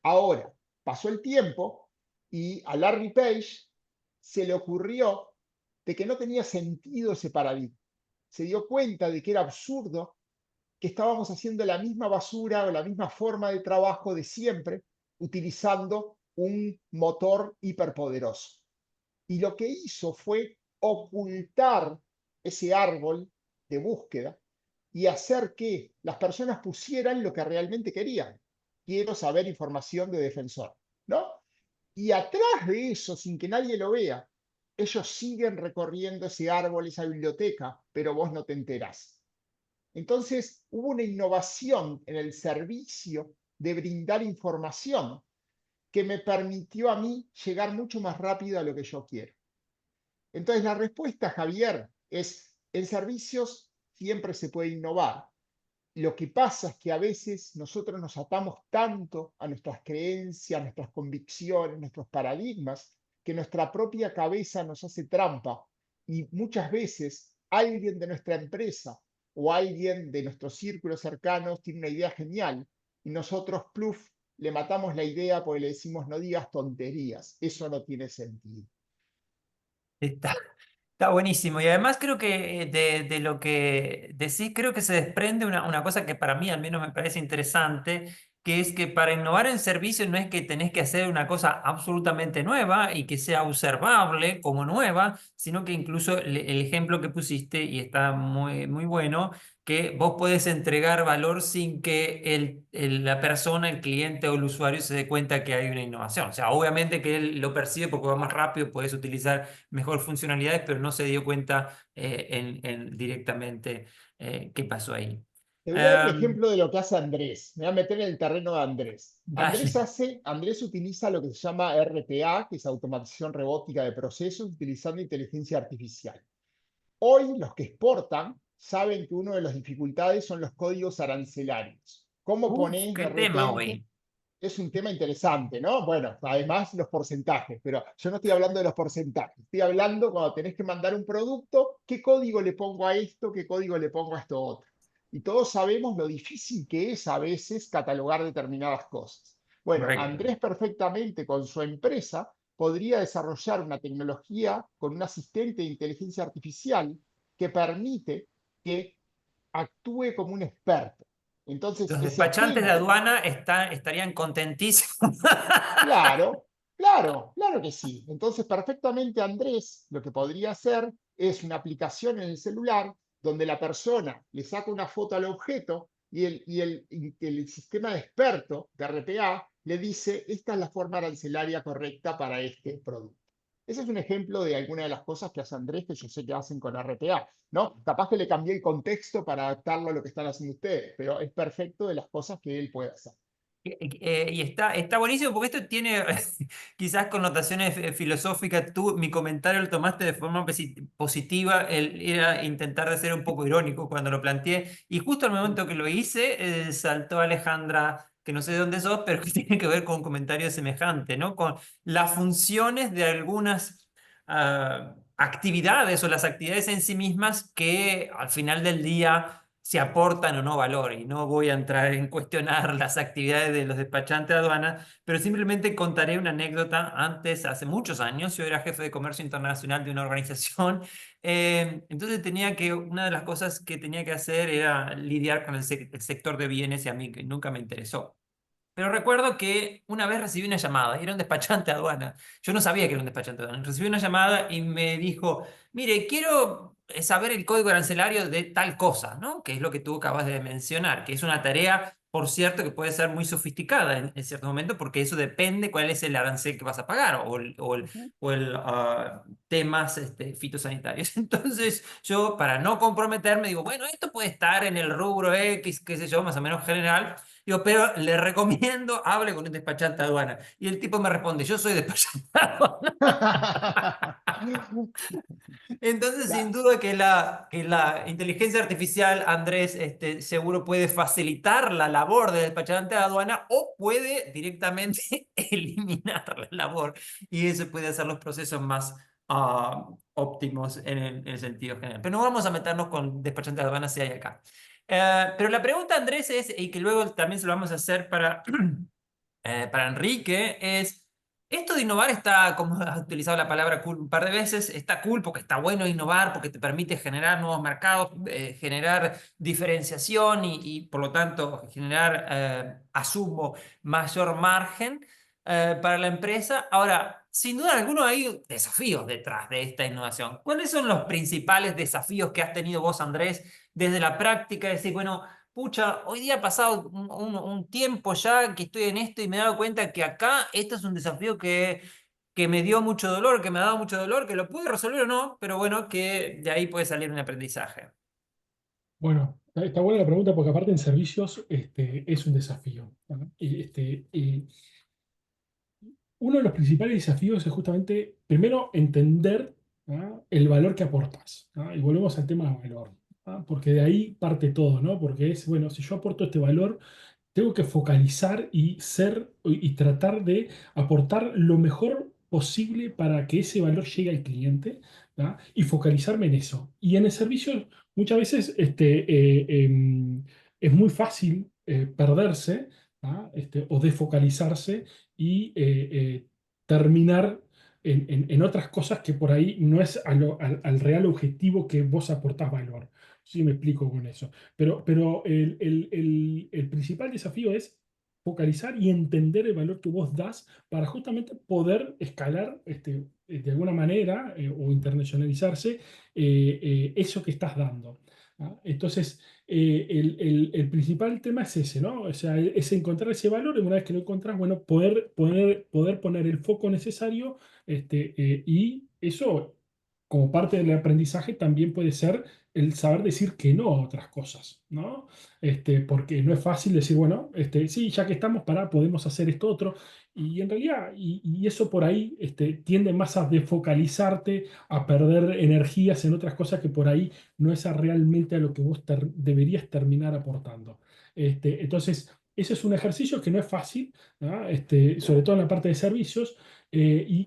Ahora, pasó el tiempo y a Larry Page se le ocurrió de que no tenía sentido ese paradigma. Se dio cuenta de que era absurdo, que estábamos haciendo la misma basura o la misma forma de trabajo de siempre, utilizando un motor hiperpoderoso. Y lo que hizo fue ocultar ese árbol de búsqueda y hacer que las personas pusieran lo que realmente querían. Quiero saber información de defensor, ¿no? Y atrás de eso, sin que nadie lo vea, ellos siguen recorriendo ese árbol, esa biblioteca, pero vos no te enterás. Entonces, hubo una innovación en el servicio de brindar información que me permitió a mí llegar mucho más rápido a lo que yo quiero. Entonces, la respuesta, Javier, es, en servicios siempre se puede innovar. Lo que pasa es que a veces nosotros nos atamos tanto a nuestras creencias, a nuestras convicciones, nuestros paradigmas, que nuestra propia cabeza nos hace trampa y muchas veces alguien de nuestra empresa o alguien de nuestros círculos cercanos tiene una idea genial y nosotros, pluf, le matamos la idea porque le decimos no digas tonterías, eso no tiene sentido. Está, está buenísimo. Y además creo que de lo que decís, creo que se desprende una cosa que para mí al menos me parece interesante, que es que para innovar en servicios no es que tenés que hacer una cosa absolutamente nueva y que sea observable como nueva, sino que incluso el ejemplo que pusiste, y está muy bueno, que vos podés entregar valor sin que la persona, el cliente o el usuario se dé cuenta que hay una innovación. O sea, obviamente que él lo percibe porque va más rápido, puedes utilizar mejor funcionalidades, pero no se dio cuenta directamente qué pasó ahí. Te voy a dar un Um, ejemplo de lo que hace Andrés. Me voy a meter en el terreno de Andrés. dale. Andrés utiliza lo que se llama RPA, que es automatización robótica de procesos, utilizando inteligencia artificial. Hoy los que exportan saben que una de las dificultades son los códigos arancelarios. ¿Cómo Uf, ponés qué de tema repente? hoy. Es un tema interesante, ¿no? Bueno, además los porcentajes, pero yo no estoy hablando de los porcentajes, estoy hablando cuando tenés que mandar un producto, qué código le pongo a esto, qué código le pongo a esto otro. Y todos sabemos lo difícil que es a veces catalogar determinadas cosas. Bueno, Correcto. Andrés perfectamente con su empresa podría desarrollar una tecnología con un asistente de inteligencia artificial que permite que actúe como un experto. Entonces, Los ese despachantes de agente. aduana estarían contentísimos. Claro, claro, claro que sí. Entonces, perfectamente Andrés lo que podría hacer es una aplicación en el celular donde la persona le saca una foto al objeto y el sistema de experto de RPA le dice, esta es la forma arancelaria correcta para este producto. Ese es un ejemplo de alguna de las cosas que hace Andrés que yo sé que hacen con RPA, ¿no? Capaz que le cambié el contexto para adaptarlo a lo que están haciendo ustedes, pero es perfecto de las cosas que él puede hacer. Y está buenísimo porque esto tiene quizás connotaciones filosóficas. Tú, mi comentario lo tomaste de forma positiva, era intentar de ser un poco irónico cuando lo planteé. Y justo al momento que lo hice, saltó Alejandra, que no sé de dónde sos, pero que tiene que ver con un comentario semejante, ¿no? Con las funciones de algunas actividades o las actividades en sí mismas que al final del día si aportan o no valor. Y no voy a entrar en cuestionar las actividades de los despachantes de aduana, pero simplemente contaré una anécdota. Antes, hace muchos años, yo era jefe de comercio internacional de una organización. Entonces una de las cosas que tenía que hacer era lidiar con el sector de bienes y a mí que nunca me interesó. Pero recuerdo que una vez recibí una llamada, y era un despachante de aduana. Yo no sabía que era un despachante de aduana. Recibí una llamada y me dijo, mire, quiero saber el código arancelario de tal cosa, ¿no? Que es lo que tú acabas de mencionar, que es una tarea, por cierto, que puede ser muy sofisticada en cierto momento, porque eso depende cuál es el arancel que vas a pagar o el temas fitosanitarios. Entonces yo, para no comprometerme, digo, bueno, esto puede estar en el rubro X, qué sé yo, más o menos general. Digo, pero le recomiendo, hable con un despachante de aduana. Y el tipo me responde, yo soy despachante de aduana. Entonces, sin Claro. duda que la inteligencia artificial, Andrés, seguro puede facilitar la labor del despachante de aduana o puede directamente eliminar la labor. Y eso puede hacer los procesos más óptimos en el sentido general. Pero no vamos a meternos con despachantes de aduanas si hay acá. Pero la pregunta, Andrés, es, y que luego también se lo vamos a hacer para Enrique, es, esto de innovar está, como has utilizado la palabra cool un par de veces, está cool porque está bueno innovar, porque te permite generar nuevos mercados, generar diferenciación y por lo tanto generar, asumo, mayor margen para la empresa. Ahora, sin duda alguna hay desafíos detrás de esta innovación. ¿Cuáles son los principales desafíos que has tenido vos, Andrés, desde la práctica? Es decir, bueno, pucha, hoy día ha pasado un tiempo ya que estoy en esto y me he dado cuenta que acá esto es un desafío que me dio mucho dolor, que me ha dado mucho dolor, que lo pude resolver o no, pero bueno, que de ahí puede salir un aprendizaje. Bueno, está buena la pregunta porque aparte en servicios es un desafío, ¿no? Y uno de los principales desafíos es justamente, primero, entender, ¿ah?, el valor que aportas, ¿ah? Y volvemos al tema de valor, ¿ah? Porque de ahí parte todo, ¿no? Porque es, bueno, si yo aporto este valor, tengo que focalizar y y tratar de aportar lo mejor posible para que ese valor llegue al cliente, ¿tá? Y focalizarme en eso. Y en el servicio muchas veces es muy fácil perderse, ¿tá? O desfocalizarse y terminar en otras cosas que por ahí no es al real objetivo que vos aportás valor. Sí, me explico con eso. Pero el principal desafío es focalizar y entender el valor que vos das para justamente poder escalar de alguna manera o internacionalizarse eso que estás dando. ¿Ah? Entonces, el principal tema es ese, ¿no? O sea, es encontrar ese valor y una vez que lo encontrás, bueno, poder poner el foco necesario y eso, como parte del aprendizaje, también puede ser el saber decir que no a otras cosas, ¿no? Porque no es fácil decir, bueno, sí, ya que estamos, podemos hacer esto otro. Y en realidad, y eso por ahí tiende más a defocalizarte, a perder energías en otras cosas que por ahí no es realmente a lo que vos deberías terminar aportando. Entonces, ese es un ejercicio que no es fácil, ¿no? Sobre todo en la parte de servicios. Y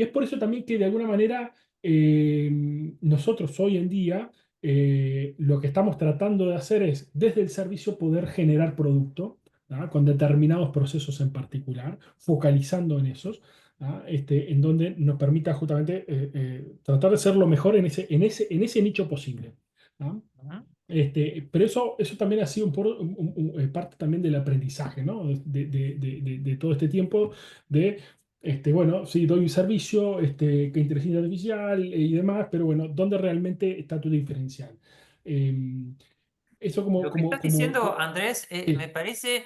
es por eso también que de alguna manera nosotros hoy en día lo que estamos tratando de hacer es desde el servicio poder generar producto, ¿ah?, con determinados procesos en particular, focalizando en esos, ¿ah?, en donde nos permita justamente tratar de ser lo mejor en ese nicho posible. ¿Ah? Ujú. Pero eso también ha sido parte también del aprendizaje, ¿no? De todo este tiempo de, bueno, sí, doy un servicio, que inteligencia artificial y demás, pero bueno, ¿dónde realmente está tu diferencial? Eh, eso Lo que estás diciendo, Andrés, me sí, parece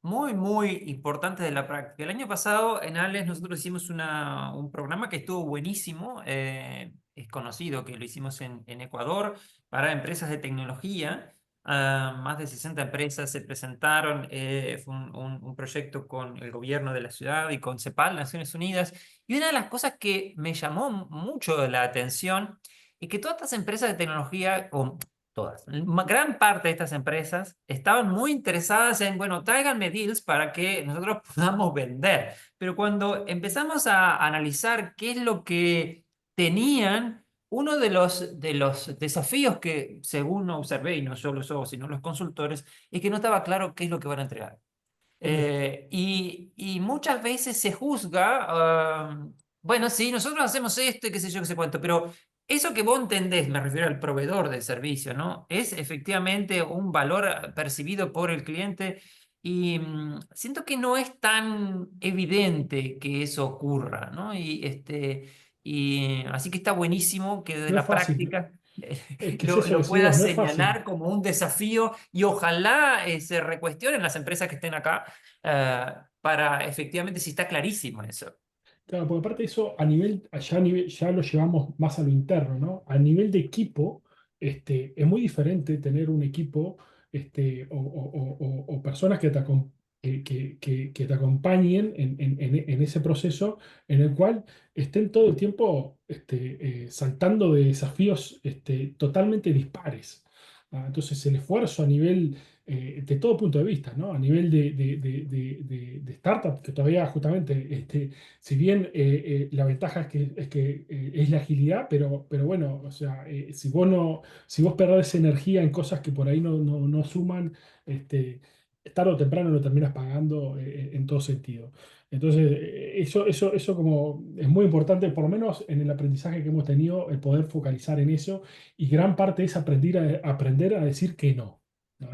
muy, muy importante de la práctica. El año pasado en ALES nosotros hicimos un programa que estuvo buenísimo. Es conocido que lo hicimos en Ecuador para empresas de tecnología. Más de 60 empresas se presentaron. Fue un proyecto con el gobierno de la ciudad y con CEPAL, Naciones Unidas. Y una de las cosas que me llamó mucho la atención es que todas estas empresas de tecnología, o todas, gran parte de estas empresas estaban muy interesadas en, bueno, tráiganme deals para que nosotros podamos vender. Pero cuando empezamos a analizar qué es lo que tenían, uno de los desafíos que, según observé, y no solo yo, sino los consultores, es que no estaba claro qué es lo que van a entregar. correcto. Y muchas veces se juzga, bueno, sí, nosotros hacemos esto y qué sé yo, qué sé cuánto, pero eso que vos entendés, me refiero al proveedor del servicio, ¿no? Es efectivamente un valor percibido por el cliente y siento que no es tan evidente que eso ocurra, ¿no? Y así que está buenísimo que desde No es la fácil. práctica Es que es lo, eso, lo decís vos, puedas no es fácil. señalar como un desafío y ojalá se recuestionen las empresas que estén acá para efectivamente si está clarísimo eso. Claro, porque aparte de eso, ya lo llevamos más a lo interno, ¿no? A nivel de equipo, es muy diferente tener un equipo o personas que te acompañen en ese proceso en el cual estén todo el tiempo saltando de desafíos totalmente dispares. Ah, entonces, el esfuerzo a nivel de todo punto de vista, ¿no? A nivel de startup, que todavía justamente, si bien la ventaja es la agilidad, pero bueno, o sea, si vos no, si vos perdés energía en cosas que por ahí no suman, este, tarde o temprano lo terminas pagando en todo sentido. Entonces, eso como es muy importante, por lo menos en el aprendizaje que hemos tenido, el poder focalizar en eso, y gran parte es aprender a decir que no, ¿no?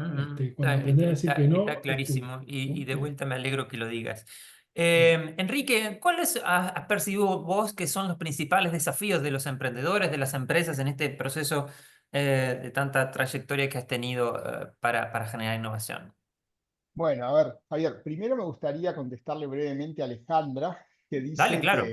Cuando aprender a decir que Está no, clarísimo y ¿no? de vuelta me alegro que lo digas. Enrique, ¿cuáles has percibido vos que son los principales desafíos de los emprendedores, de las empresas en este proceso de tanta trayectoria que has tenido para generar innovación? Bueno, a ver, Javier, primero me gustaría contestarle brevemente a Alejandra, que Dale, dice claro.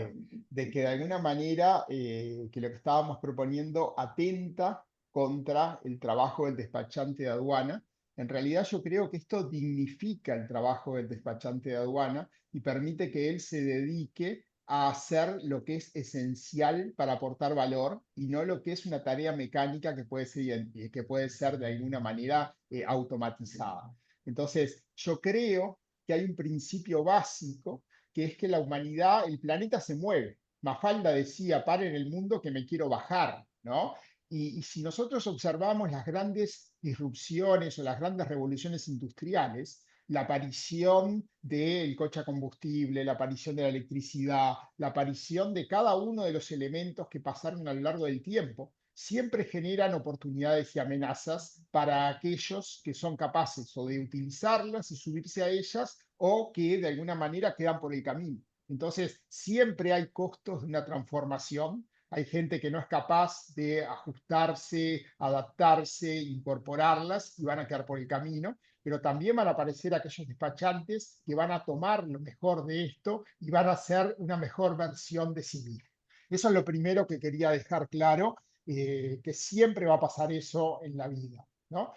de que de alguna manera que lo que estábamos proponiendo atenta contra el trabajo del despachante de aduana. En realidad yo creo que esto dignifica el trabajo del despachante de aduana y permite que él se dedique a hacer lo que es esencial para aportar valor y no lo que es una tarea mecánica que puede ser de alguna manera automatizada. Entonces, yo creo que hay un principio básico, que es que la humanidad, el planeta se mueve. Mafalda decía, paren el mundo que me quiero bajar, ¿no? Y si nosotros observamos las grandes disrupciones o las grandes revoluciones industriales, la aparición del coche a combustible, la aparición de la electricidad, la aparición de cada uno de los elementos que pasaron a lo largo del tiempo, siempre generan oportunidades y amenazas para aquellos que son capaces o de utilizarlas y subirse a ellas o que de alguna manera quedan por el camino. Entonces, siempre hay costos de una transformación. Hay gente que no es capaz de ajustarse, adaptarse, incorporarlas y van a quedar por el camino, pero también van a aparecer aquellos despachantes que van a tomar lo mejor de esto y van a hacer una mejor versión de sí mismos. Eso es lo primero que quería dejar claro, que siempre va a pasar eso en la vida, ¿no?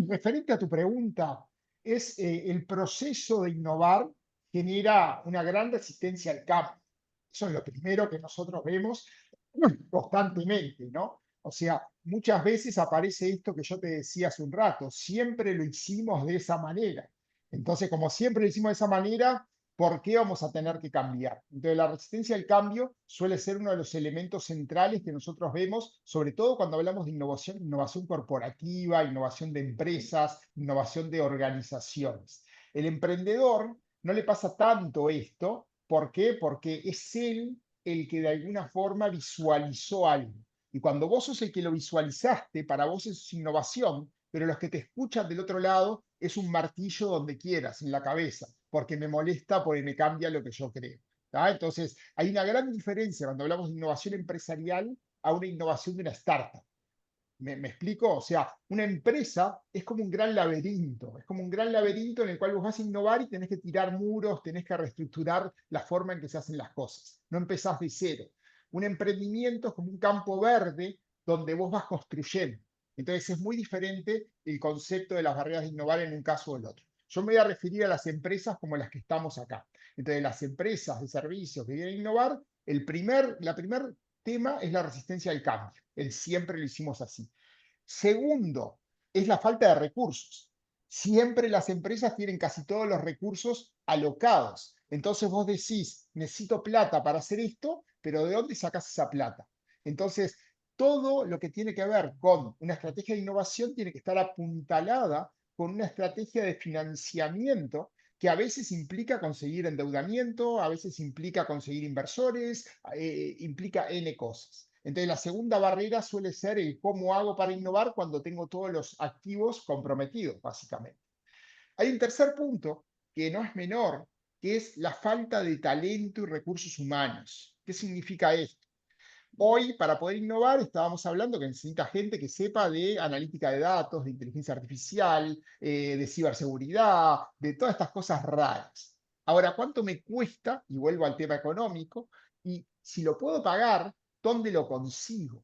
Referente a tu pregunta, es el proceso de innovar genera una gran resistencia al cambio. Eso es lo primero que nosotros vemos constantemente, ¿no? O sea, muchas veces aparece esto que yo te decía hace un rato, siempre lo hicimos de esa manera. Entonces, como siempre lo hicimos de esa manera, ¿por qué vamos a tener que cambiar? Entonces, la resistencia al cambio suele ser uno de los elementos centrales que nosotros vemos, sobre todo cuando hablamos de innovación, innovación corporativa, innovación de empresas, innovación de organizaciones. El emprendedor no le pasa tanto esto. ¿Por qué? Porque es él el que de alguna forma visualizó algo. Y cuando vos sos el que lo visualizaste, para vos es innovación, pero los que te escuchan del otro lado es un martillo donde quieras, en la cabeza, porque me molesta, porque me cambia lo que yo creo. ¿Tá? Entonces, hay una gran diferencia cuando hablamos de innovación empresarial a una innovación de una startup. ¿Me explico? O sea, una empresa es como un gran laberinto, es como un gran laberinto en el cual vos vas a innovar y tenés que tirar muros, tenés que reestructurar la forma en que se hacen las cosas. No empezás de cero. Un emprendimiento es como un campo verde donde vos vas construyendo. Entonces es muy diferente el concepto de las barreras de innovar en un caso o el otro. Yo me voy a referir a las empresas como las que estamos acá. Entonces las empresas de servicios que vienen a innovar, la primer tema es la resistencia al cambio. Siempre lo hicimos así. Segundo, es la falta de recursos. Siempre las empresas tienen casi todos los recursos alocados. Entonces vos decís, necesito plata para hacer esto, pero ¿de dónde sacas esa plata? Entonces, todo lo que tiene que ver con una estrategia de innovación tiene que estar apuntalada con una estrategia de financiamiento que a veces implica conseguir endeudamiento, a veces implica conseguir inversores, implica N cosas. Entonces, la segunda barrera suele ser el cómo hago para innovar cuando tengo todos los activos comprometidos, básicamente. Hay un tercer punto que no es menor, que es la falta de talento y recursos humanos. ¿Qué significa esto? Hoy, para poder innovar, estábamos hablando que necesita gente que sepa de analítica de datos, de inteligencia artificial, de ciberseguridad, de todas estas cosas raras. Ahora, ¿cuánto me cuesta? Y vuelvo al tema económico. Y si lo puedo pagar, ¿dónde lo consigo?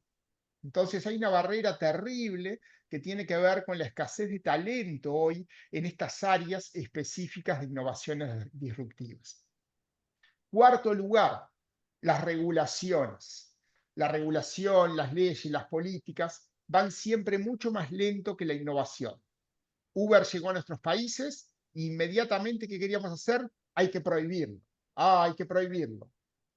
Entonces hay una barrera terrible que tiene que ver con la escasez de talento hoy en estas áreas específicas de innovaciones disruptivas. Cuarto lugar, las regulaciones. La regulación, las leyes, las políticas van siempre mucho más lento que la innovación. Uber llegó a nuestros países, e inmediatamente, ¿qué queríamos hacer? Hay que prohibirlo. Ah, hay que prohibirlo.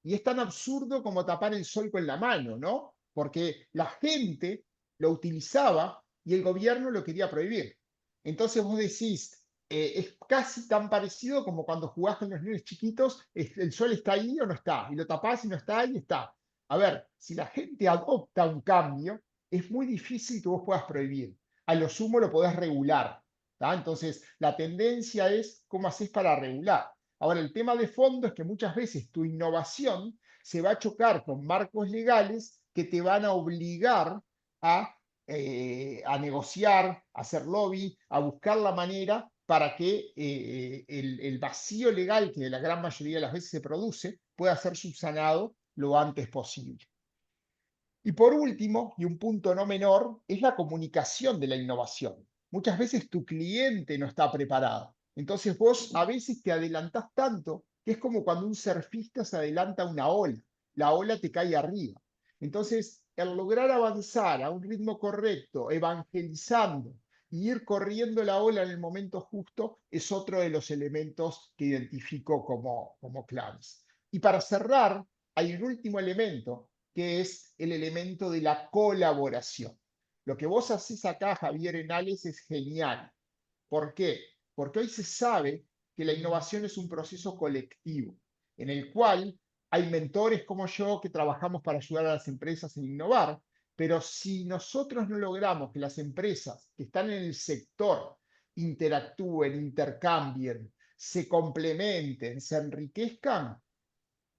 Y es tan absurdo como tapar el sol con la mano, ¿no? Porque la gente lo utilizaba y el gobierno lo quería prohibir. Entonces vos decís, es casi tan parecido como cuando jugás con los niños chiquitos, el sol está ahí o no está, y lo tapás y no está y está. A ver, si la gente adopta un cambio, es muy difícil que vos puedas prohibir. A lo sumo lo podés regular. ¿Tá? Entonces, la tendencia es cómo haces para regular. Ahora, el tema de fondo es que muchas veces tu innovación se va a chocar con marcos legales que te van a obligar a negociar, a hacer lobby, a buscar la manera para que el vacío legal que la gran mayoría de las veces se produce pueda ser subsanado lo antes posible. Y por último, y un punto no menor, es la comunicación de la innovación. Muchas veces tu cliente no está preparado. Entonces vos a veces te adelantás tanto que es como cuando un surfista se adelanta a una ola. La ola te cae arriba. Entonces, el lograr avanzar a un ritmo correcto, evangelizando y ir corriendo la ola en el momento justo es otro de los elementos que identifico como claves. Y para cerrar, hay un último elemento que es el elemento de la colaboración. Lo que vos haces acá, Javier Enales, es genial. ¿Por qué? Porque hoy se sabe que la innovación es un proceso colectivo, en el cual hay mentores como yo que trabajamos para ayudar a las empresas a innovar, pero si nosotros no logramos que las empresas que están en el sector interactúen, intercambien, se complementen, se enriquezcan,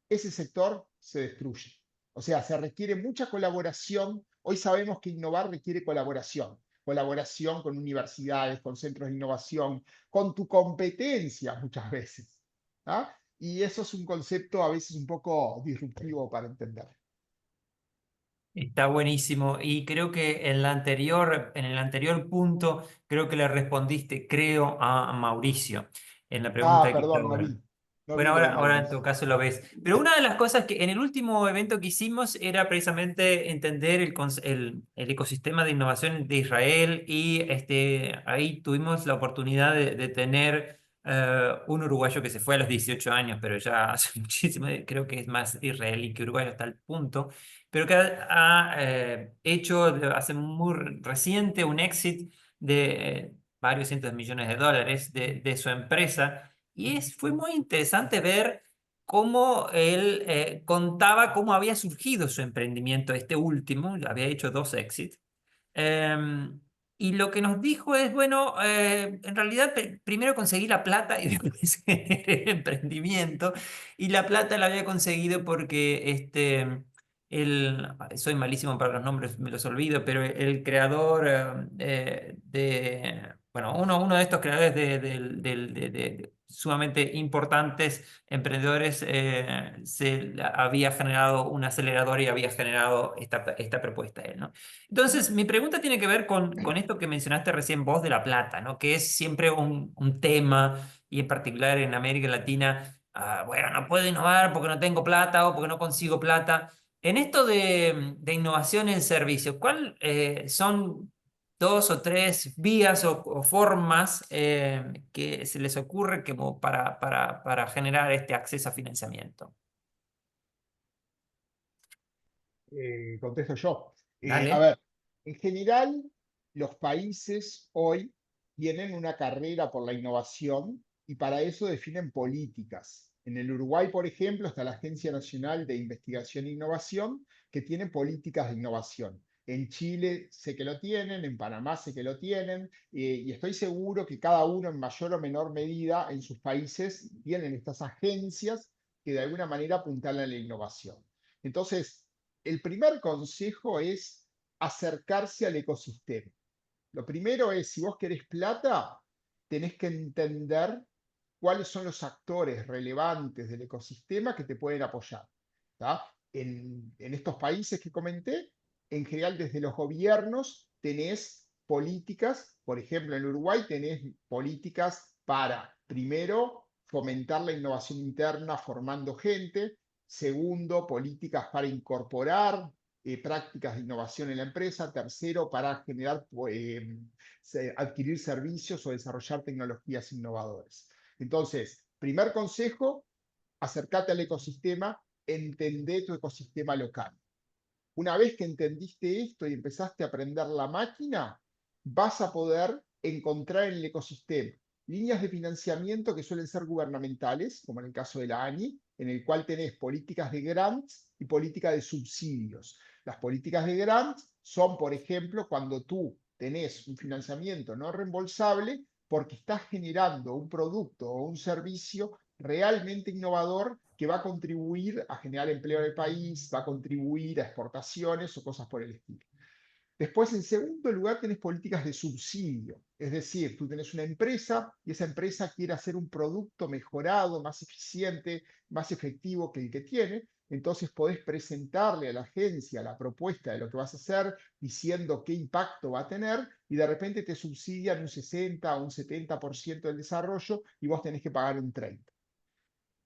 ese sector se destruye. O sea, se requiere mucha colaboración. Hoy sabemos que innovar requiere colaboración. Colaboración con universidades, con centros de innovación, con tu competencia muchas veces. ¿Ah? Y eso es un concepto a veces un poco disruptivo para entender. Está buenísimo. Y creo que en el anterior punto, creo que le respondiste, creo, a Mauricio en la pregunta Ah, que hice perdón, no ahora. vi. No Bueno, vi lo de ahora en tu Mauricio. caso lo ves. Pero una de las cosas que en el último evento que hicimos era precisamente entender el ecosistema de innovación de Israel y ahí tuvimos la oportunidad de tener un uruguayo que se fue a los 18 años, pero ya hace muchísimo, creo que es más israelí que uruguayo hasta el punto, pero que ha hecho hace muy reciente un exit de varios cientos de millones de dólares de su empresa. Y fue muy interesante ver cómo él contaba cómo había surgido su emprendimiento, este último, había hecho dos exits. Em, y lo que nos dijo es, bueno, en realidad primero conseguí la plata y después generé el emprendimiento. Y la plata la había conseguido porque soy malísimo para los nombres, me los olvido, pero el creador bueno, uno de estos creadores de sumamente importantes emprendedores había generado un acelerador y había generado esta propuesta él, ¿no? Entonces, mi pregunta tiene que ver con esto que mencionaste recién vos de la plata, ¿no? Que es siempre un tema, y en particular en América Latina, bueno, no puedo innovar porque no tengo plata o porque no consigo plata. En esto de innovación en servicios, ¿cuál son dos o tres vías o formas que se les ocurre como para generar este acceso a financiamiento? Contesto yo. A Dale. ver, en general, los países hoy tienen una carrera por la innovación y para eso definen políticas. En el Uruguay, por ejemplo, está la Agencia Nacional de Investigación e Innovación, que tiene políticas de innovación. En Chile sé que lo tienen, en Panamá sé que lo tienen, y estoy seguro que cada uno en mayor o menor medida en sus países tienen estas agencias que de alguna manera apuntalan a la innovación. Entonces, el primer consejo es acercarse al ecosistema. Lo primero es, si vos querés plata, tenés que entender cuáles son los actores relevantes del ecosistema que te pueden apoyar. ¿Tá? En estos países que comenté, en general desde los gobiernos tenés políticas, por ejemplo en Uruguay tenés políticas para, primero, fomentar la innovación interna formando gente, segundo, políticas para incorporar prácticas de innovación en la empresa. Tercero, para generar, adquirir servicios o desarrollar tecnologías innovadoras. Entonces, primer consejo, acércate al ecosistema, entendé tu ecosistema local. Una vez que entendiste esto y empezaste a aprender la máquina, vas a poder encontrar en el ecosistema líneas de financiamiento que suelen ser gubernamentales, como en el caso de la ANI, en el cual tenés políticas de grants y políticas de subsidios. Las políticas de grants son, por ejemplo, cuando tú tenés un financiamiento no reembolsable porque estás generando un producto o un servicio realmente innovador que va a contribuir a generar empleo en el país, va a contribuir a exportaciones o cosas por el estilo. Después, en segundo lugar, tenés políticas de subsidio. Es decir, tú tenés una empresa y esa empresa quiere hacer un producto mejorado, más eficiente, más efectivo que el que tiene. Entonces podés presentarle a la agencia la propuesta de lo que vas a hacer, diciendo qué impacto va a tener, y de repente te subsidian un 60 o un 70% del desarrollo y vos tenés que pagar un 30%.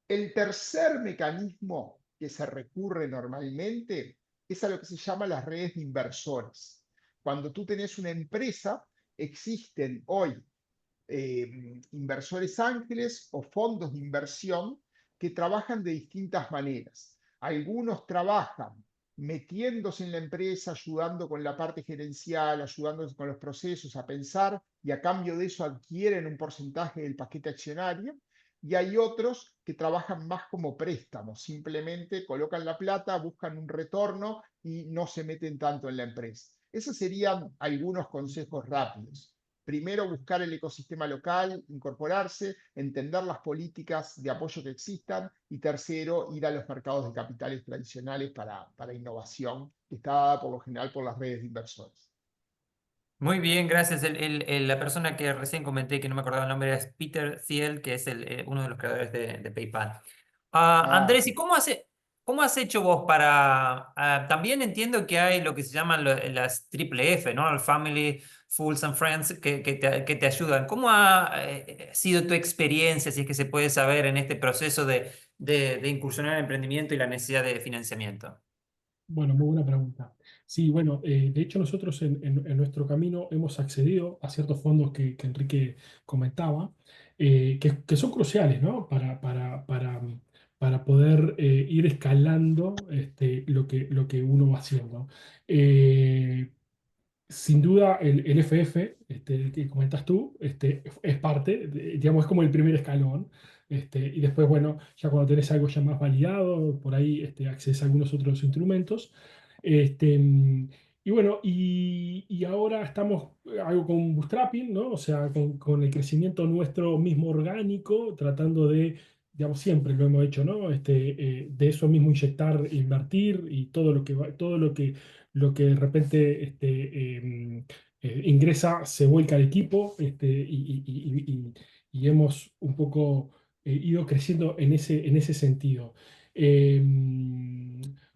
El tercer mecanismo que se recurre normalmente es a lo que se llama las redes de inversores. Cuando tú tenés una empresa, existen hoy inversores ángeles o fondos de inversión que trabajan de distintas maneras. Algunos trabajan metiéndose en la empresa, ayudando con la parte gerencial, ayudando con los procesos a pensar, y a cambio de eso adquieren un porcentaje del paquete accionario. Y hay otros que trabajan más como préstamos, simplemente colocan la plata, buscan un retorno y no se meten tanto en la empresa. Esos serían algunos consejos rápidos. Primero, buscar el ecosistema local, incorporarse, entender las políticas de apoyo que existan. Y tercero, ir a los mercados de capitales tradicionales para innovación, que está dada por lo general por las redes de inversores. Muy bien, gracias. La persona que recién comenté, que no me acordaba el nombre, es Peter Thiel, que es uno de los creadores de PayPal. Ah, Andrés, ¿y sí. cómo has hecho vos para... también entiendo que hay lo que se llaman las triple F, ¿no? El Family, Fools and Friends, que te ayudan. ¿Cómo ha sido tu experiencia, si es que se puede saber, en este proceso de incursionar en emprendimiento y la necesidad de financiamiento? Bueno, muy buena pregunta. Sí, bueno, de hecho nosotros en nuestro camino hemos accedido a ciertos fondos que Enrique comentaba, que son cruciales, ¿no? Para poder ir escalando lo que uno va haciendo. Sin duda, el FF, el que comentas tú, es parte, digamos, es como el primer escalón. Y después, bueno, ya cuando tenés algo ya más validado, por ahí accedes a algunos otros instrumentos. Este, mm, y bueno, y ahora estamos algo con bootstrapping, ¿no? O sea, con el crecimiento nuestro mismo orgánico, tratando de, digamos, siempre lo hemos hecho, ¿no? De eso mismo inyectar, invertir y todo lo que lo que de repente ingresa se vuelca al equipo, y hemos un poco ido creciendo en ese sentido. Eh,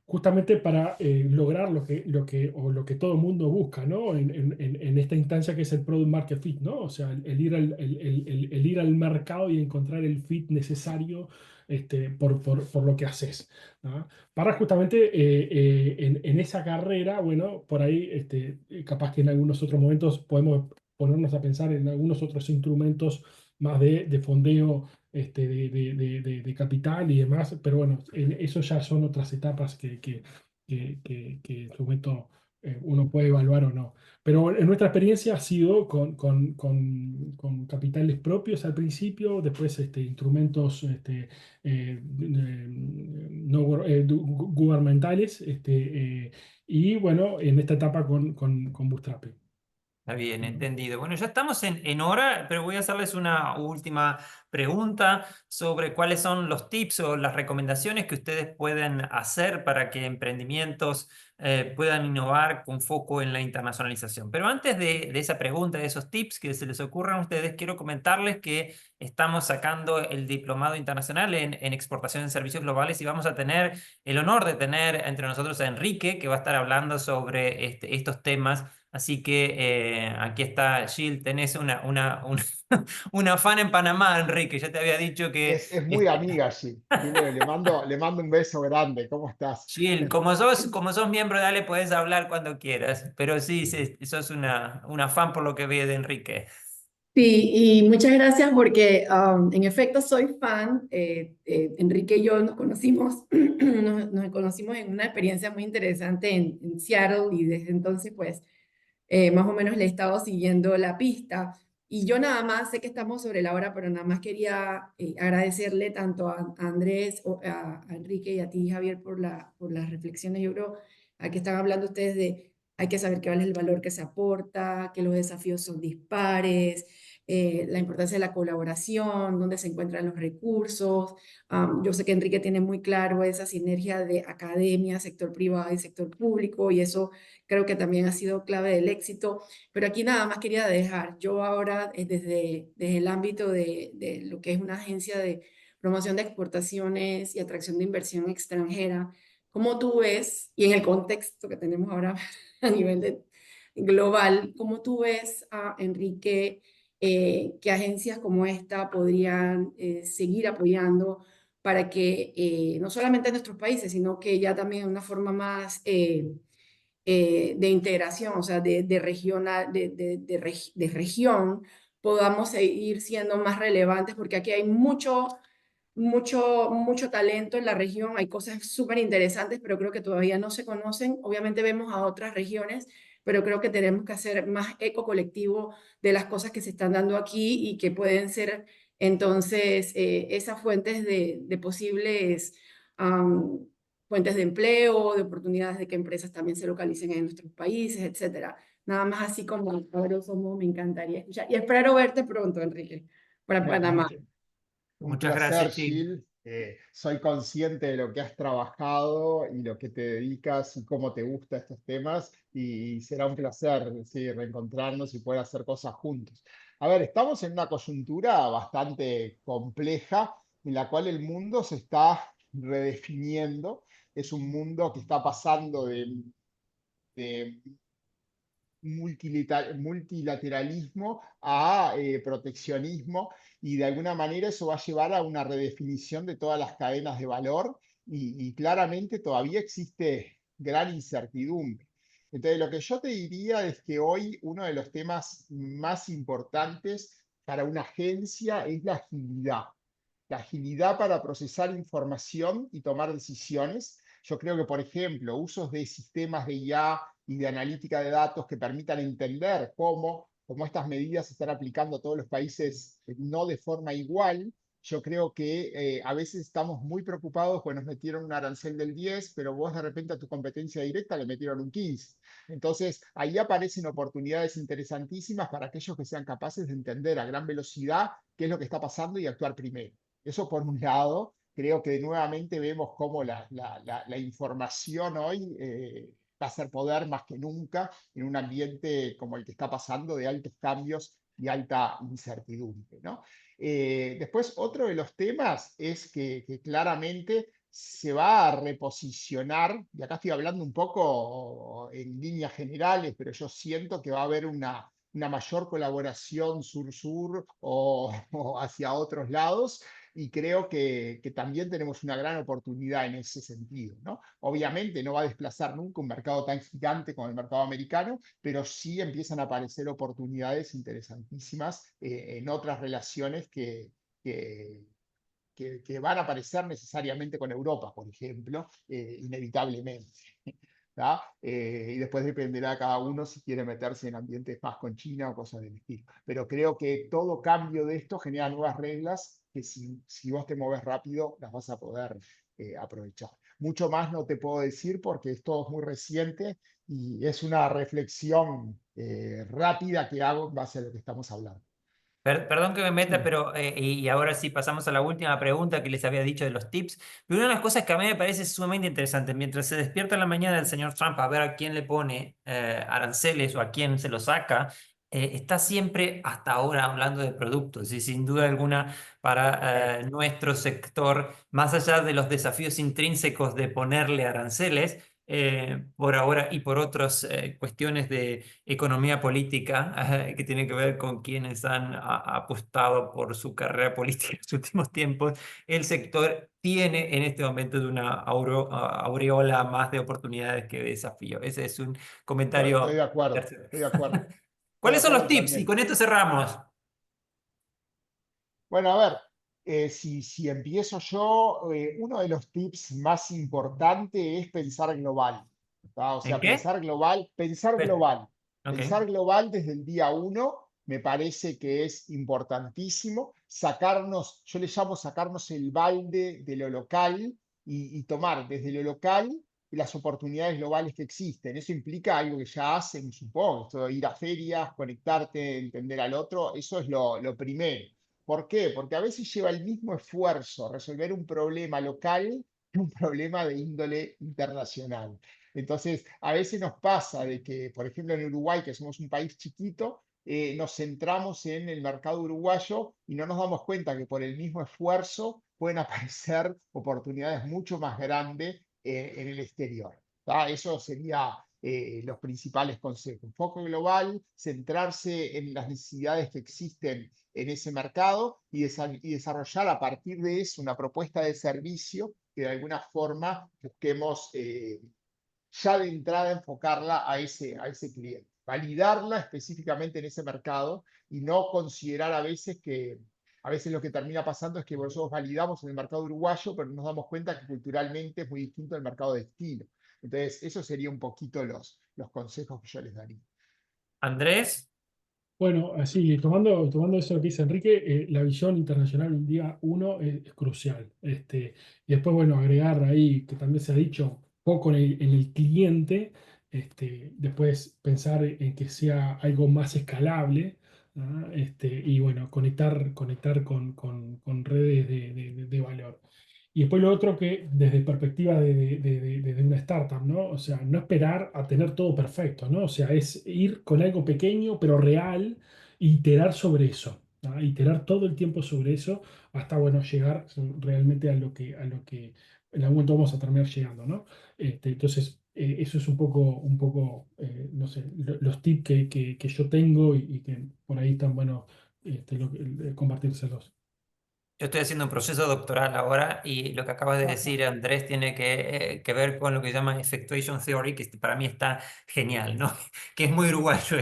Justamente para lograr lo que todo el mundo busca, ¿no? En esta instancia que es el Product Market Fit, ¿no? O sea, el ir el ir al mercado y encontrar el fit necesario por lo que haces, ¿no? Para justamente en esa carrera, bueno, por ahí capaz que en algunos otros momentos podemos ponernos a pensar en algunos otros instrumentos más de fondeo, de capital y demás, pero bueno, eso ya son otras etapas que en su momento uno puede evaluar o no. Pero en nuestra experiencia ha sido con capitales propios al principio, después instrumentos gubernamentales, y bueno, en esta etapa con Bootstrap. Está bien, ¿No? entendido. Bueno, ya estamos en hora, pero voy a hacerles una última pregunta sobre cuáles son los tips o las recomendaciones que ustedes pueden hacer para que emprendimientos puedan innovar con foco en la internacionalización. Pero antes de esa pregunta, de esos tips que se les ocurran a ustedes, quiero comentarles que estamos sacando el diplomado internacional en exportación de servicios globales y vamos a tener el honor de tener entre nosotros a Enrique, que va a estar hablando sobre estos temas Así que aquí está Gil, tenés una fan en Panamá, Enrique, ya te había dicho que... Es muy amiga allí. Le mando un beso grande. ¿Cómo estás? Gil, como sos miembro de Ale, podés hablar cuando quieras, pero sí, sí, sos una fan por lo que vi de Enrique. Sí, y muchas gracias porque en efecto soy fan. Enrique y yo nos conocimos, nos conocimos en una experiencia muy interesante en Seattle y desde entonces pues más o menos le he estado siguiendo la pista. Y yo nada más, sé que estamos sobre la hora, pero nada más quería agradecerle tanto a Andrés, a Enrique y a ti, Javier, por las reflexiones. Yo creo que están hablando ustedes de hay que saber qué vale el valor que se aporta, que los desafíos son dispares, la importancia de la colaboración, dónde se encuentran los recursos. Yo sé que Enrique tiene muy claro esa sinergia de academia, sector privado y sector público, y eso creo que también ha sido clave del éxito. Pero aquí nada más quería dejar, yo ahora desde el ámbito de lo que es una agencia de promoción de exportaciones y atracción de inversión extranjera, ¿cómo tú ves, y en el contexto que tenemos ahora a nivel global, cómo tú ves a Enrique, que agencias como esta podrían seguir apoyando para que no solamente en nuestros países, sino que ya también de una forma más de integración, o sea, de, regional, de región, podamos seguir siendo más relevantes, porque aquí hay mucho talento en la región, hay cosas súper interesantes, pero creo que todavía no se conocen. Obviamente vemos a otras regiones, pero creo que tenemos que hacer más eco colectivo de las cosas que se están dando aquí y que pueden ser entonces esas fuentes de posibles um, fuentes de empleo, de oportunidades de que empresas también se localicen en nuestros países, etcétera. Nada más así como a grosso modo me encantaría escuchar. Y espero verte pronto, Enrique, para No, Panamá. un Muchas placer, gracias, Gil. Gil. Soy consciente de lo que has trabajado y lo que te dedicas y cómo te gustan estos temas y será un placer, sí, reencontrarnos y poder hacer cosas juntos. A ver, estamos en una coyuntura bastante compleja en la cual el mundo se está redefiniendo. Es un mundo que está pasando de multilateralismo a proteccionismo y de alguna manera eso va a llevar a una redefinición de todas las cadenas de valor y claramente todavía existe gran incertidumbre. Entonces, lo que yo te diría es que hoy uno de los temas más importantes para una agencia es la agilidad para procesar información y tomar decisiones. Yo creo que, por ejemplo, usos de sistemas de IA y de analítica de datos que permitan entender cómo estas medidas se están aplicando a todos los países, no de forma igual. Yo creo que a veces estamos muy preocupados porque nos metieron un arancel del 10, pero vos de repente a tu competencia directa le metieron un 15. Entonces, ahí aparecen oportunidades interesantísimas para aquellos que sean capaces de entender a gran velocidad qué es lo que está pasando y actuar primero. Eso por un lado, creo que nuevamente vemos cómo la información hoy va a ser poder más que nunca en un ambiente como el que está pasando de altos cambios y alta incertidumbre, ¿no? Después, otro de los temas es que claramente se va a reposicionar, y acá estoy hablando un poco en líneas generales, pero yo siento que va a haber una mayor colaboración sur-sur o hacia otros lados, y creo que también tenemos una gran oportunidad en ese sentido, ¿no? Obviamente no va a desplazar nunca un mercado tan gigante como el mercado americano, pero sí empiezan a aparecer oportunidades interesantísimas en otras relaciones que, que van a aparecer necesariamente con Europa, por ejemplo, inevitablemente. Y después dependerá cada uno si quiere meterse en ambientes más con China o cosas del estilo. Pero creo que todo cambio de esto genera nuevas reglas que si vos te mueves rápido las vas a poder aprovechar. Mucho más no te puedo decir porque es todo muy reciente y es una reflexión rápida que hago en base a lo que estamos hablando. Perdón que me meta, Mm. pero y ahora sí pasamos a la última pregunta que les había dicho de los tips. Pero una de las cosas que a mí me parece sumamente interesante, mientras se despierta en la mañana el señor Trump a ver a quién le pone aranceles o a quién se lo saca, está siempre hasta ahora hablando de productos y sin duda alguna para nuestro sector, más allá de los desafíos intrínsecos de ponerle aranceles, por ahora y por otras cuestiones de economía política que tienen que ver con quienes han apostado por su carrera política en los últimos tiempos, el sector tiene en este momento de una aureola más de oportunidades que de desafío. Ese es un Estoy comentario de acuerdo, tercero. estoy de acuerdo. Estoy de ¿Cuáles son acuerdo los tips? Y totalmente. con esto cerramos. Bueno, a ver, si empiezo yo, uno de los tips más importantes es pensar global. ¿Tá? O ¿En sea, qué? Ok. pensar global desde el día uno me parece que es importantísimo. Sacarnos, yo le llamo sacarnos el balde de lo local y tomar desde lo local las oportunidades globales que existen. Eso implica algo que ya hacen, supongo, esto de ir a ferias, conectarte, entender al otro, eso es lo primero. ¿Por qué? Porque a veces lleva el mismo esfuerzo resolver un problema local que un problema de índole internacional. Entonces, a veces nos pasa de que, por ejemplo, en Uruguay, que somos un país chiquito, nos centramos en el mercado uruguayo y no nos damos cuenta que por el mismo esfuerzo pueden aparecer oportunidades mucho más grandes en el exterior. ¿Tá? Eso sería los principales consejos. Foco global, centrarse en las necesidades que existen en ese mercado y desarrollar a partir de eso una propuesta de servicio que de alguna forma busquemos ya de entrada enfocarla a ese cliente, validarla específicamente en ese mercado y no considerar a veces lo que termina pasando es que nosotros validamos en el mercado uruguayo, pero nos damos cuenta que culturalmente es muy distinto al mercado de destino. Entonces, eso sería un poquito los consejos que yo les daría. Andrés. Bueno, así, tomando eso que dice Enrique, la visión internacional un día uno es crucial. Y después, bueno, agregar ahí, que también se ha dicho, poco en el cliente, después pensar en que sea algo más escalable, ¿ah? Y bueno, conectar con redes de valor. Y después lo otro que desde perspectiva de una startup, ¿no? O sea, no esperar a tener todo perfecto, ¿no? O sea, es ir con algo pequeño pero real, e iterar sobre eso, ¿no? Iterar todo el tiempo sobre eso hasta, bueno, llegar realmente a lo que en algún momento vamos a terminar llegando, ¿no? Entonces, eso es un poco no sé, los tips que yo tengo y que por ahí están, bueno, compartírselos. Yo estoy haciendo un proceso doctoral ahora y lo que acabas de Ajá. decir, Andrés, tiene que ver con lo que se llama Effectuation Theory, que para mí está genial, ¿no? Que es muy uruguayo,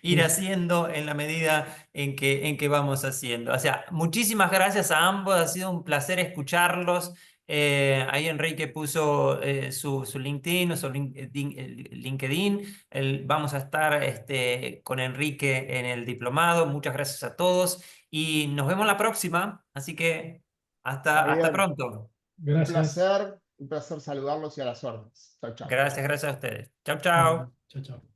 ir Sí. haciendo en la medida en que vamos haciendo. O sea, muchísimas gracias a ambos, ha sido un placer escucharlos. Ahí Enrique puso su LinkedIn o su LinkedIn. Vamos a estar con Enrique en el diplomado. Muchas gracias a todos. Y nos vemos la próxima, así que Está hasta bien, pronto. Gracias. un placer saludarlos y a las órdenes. Chao, chao. Gracias a ustedes. Chao, Bueno, chao. chao, chao.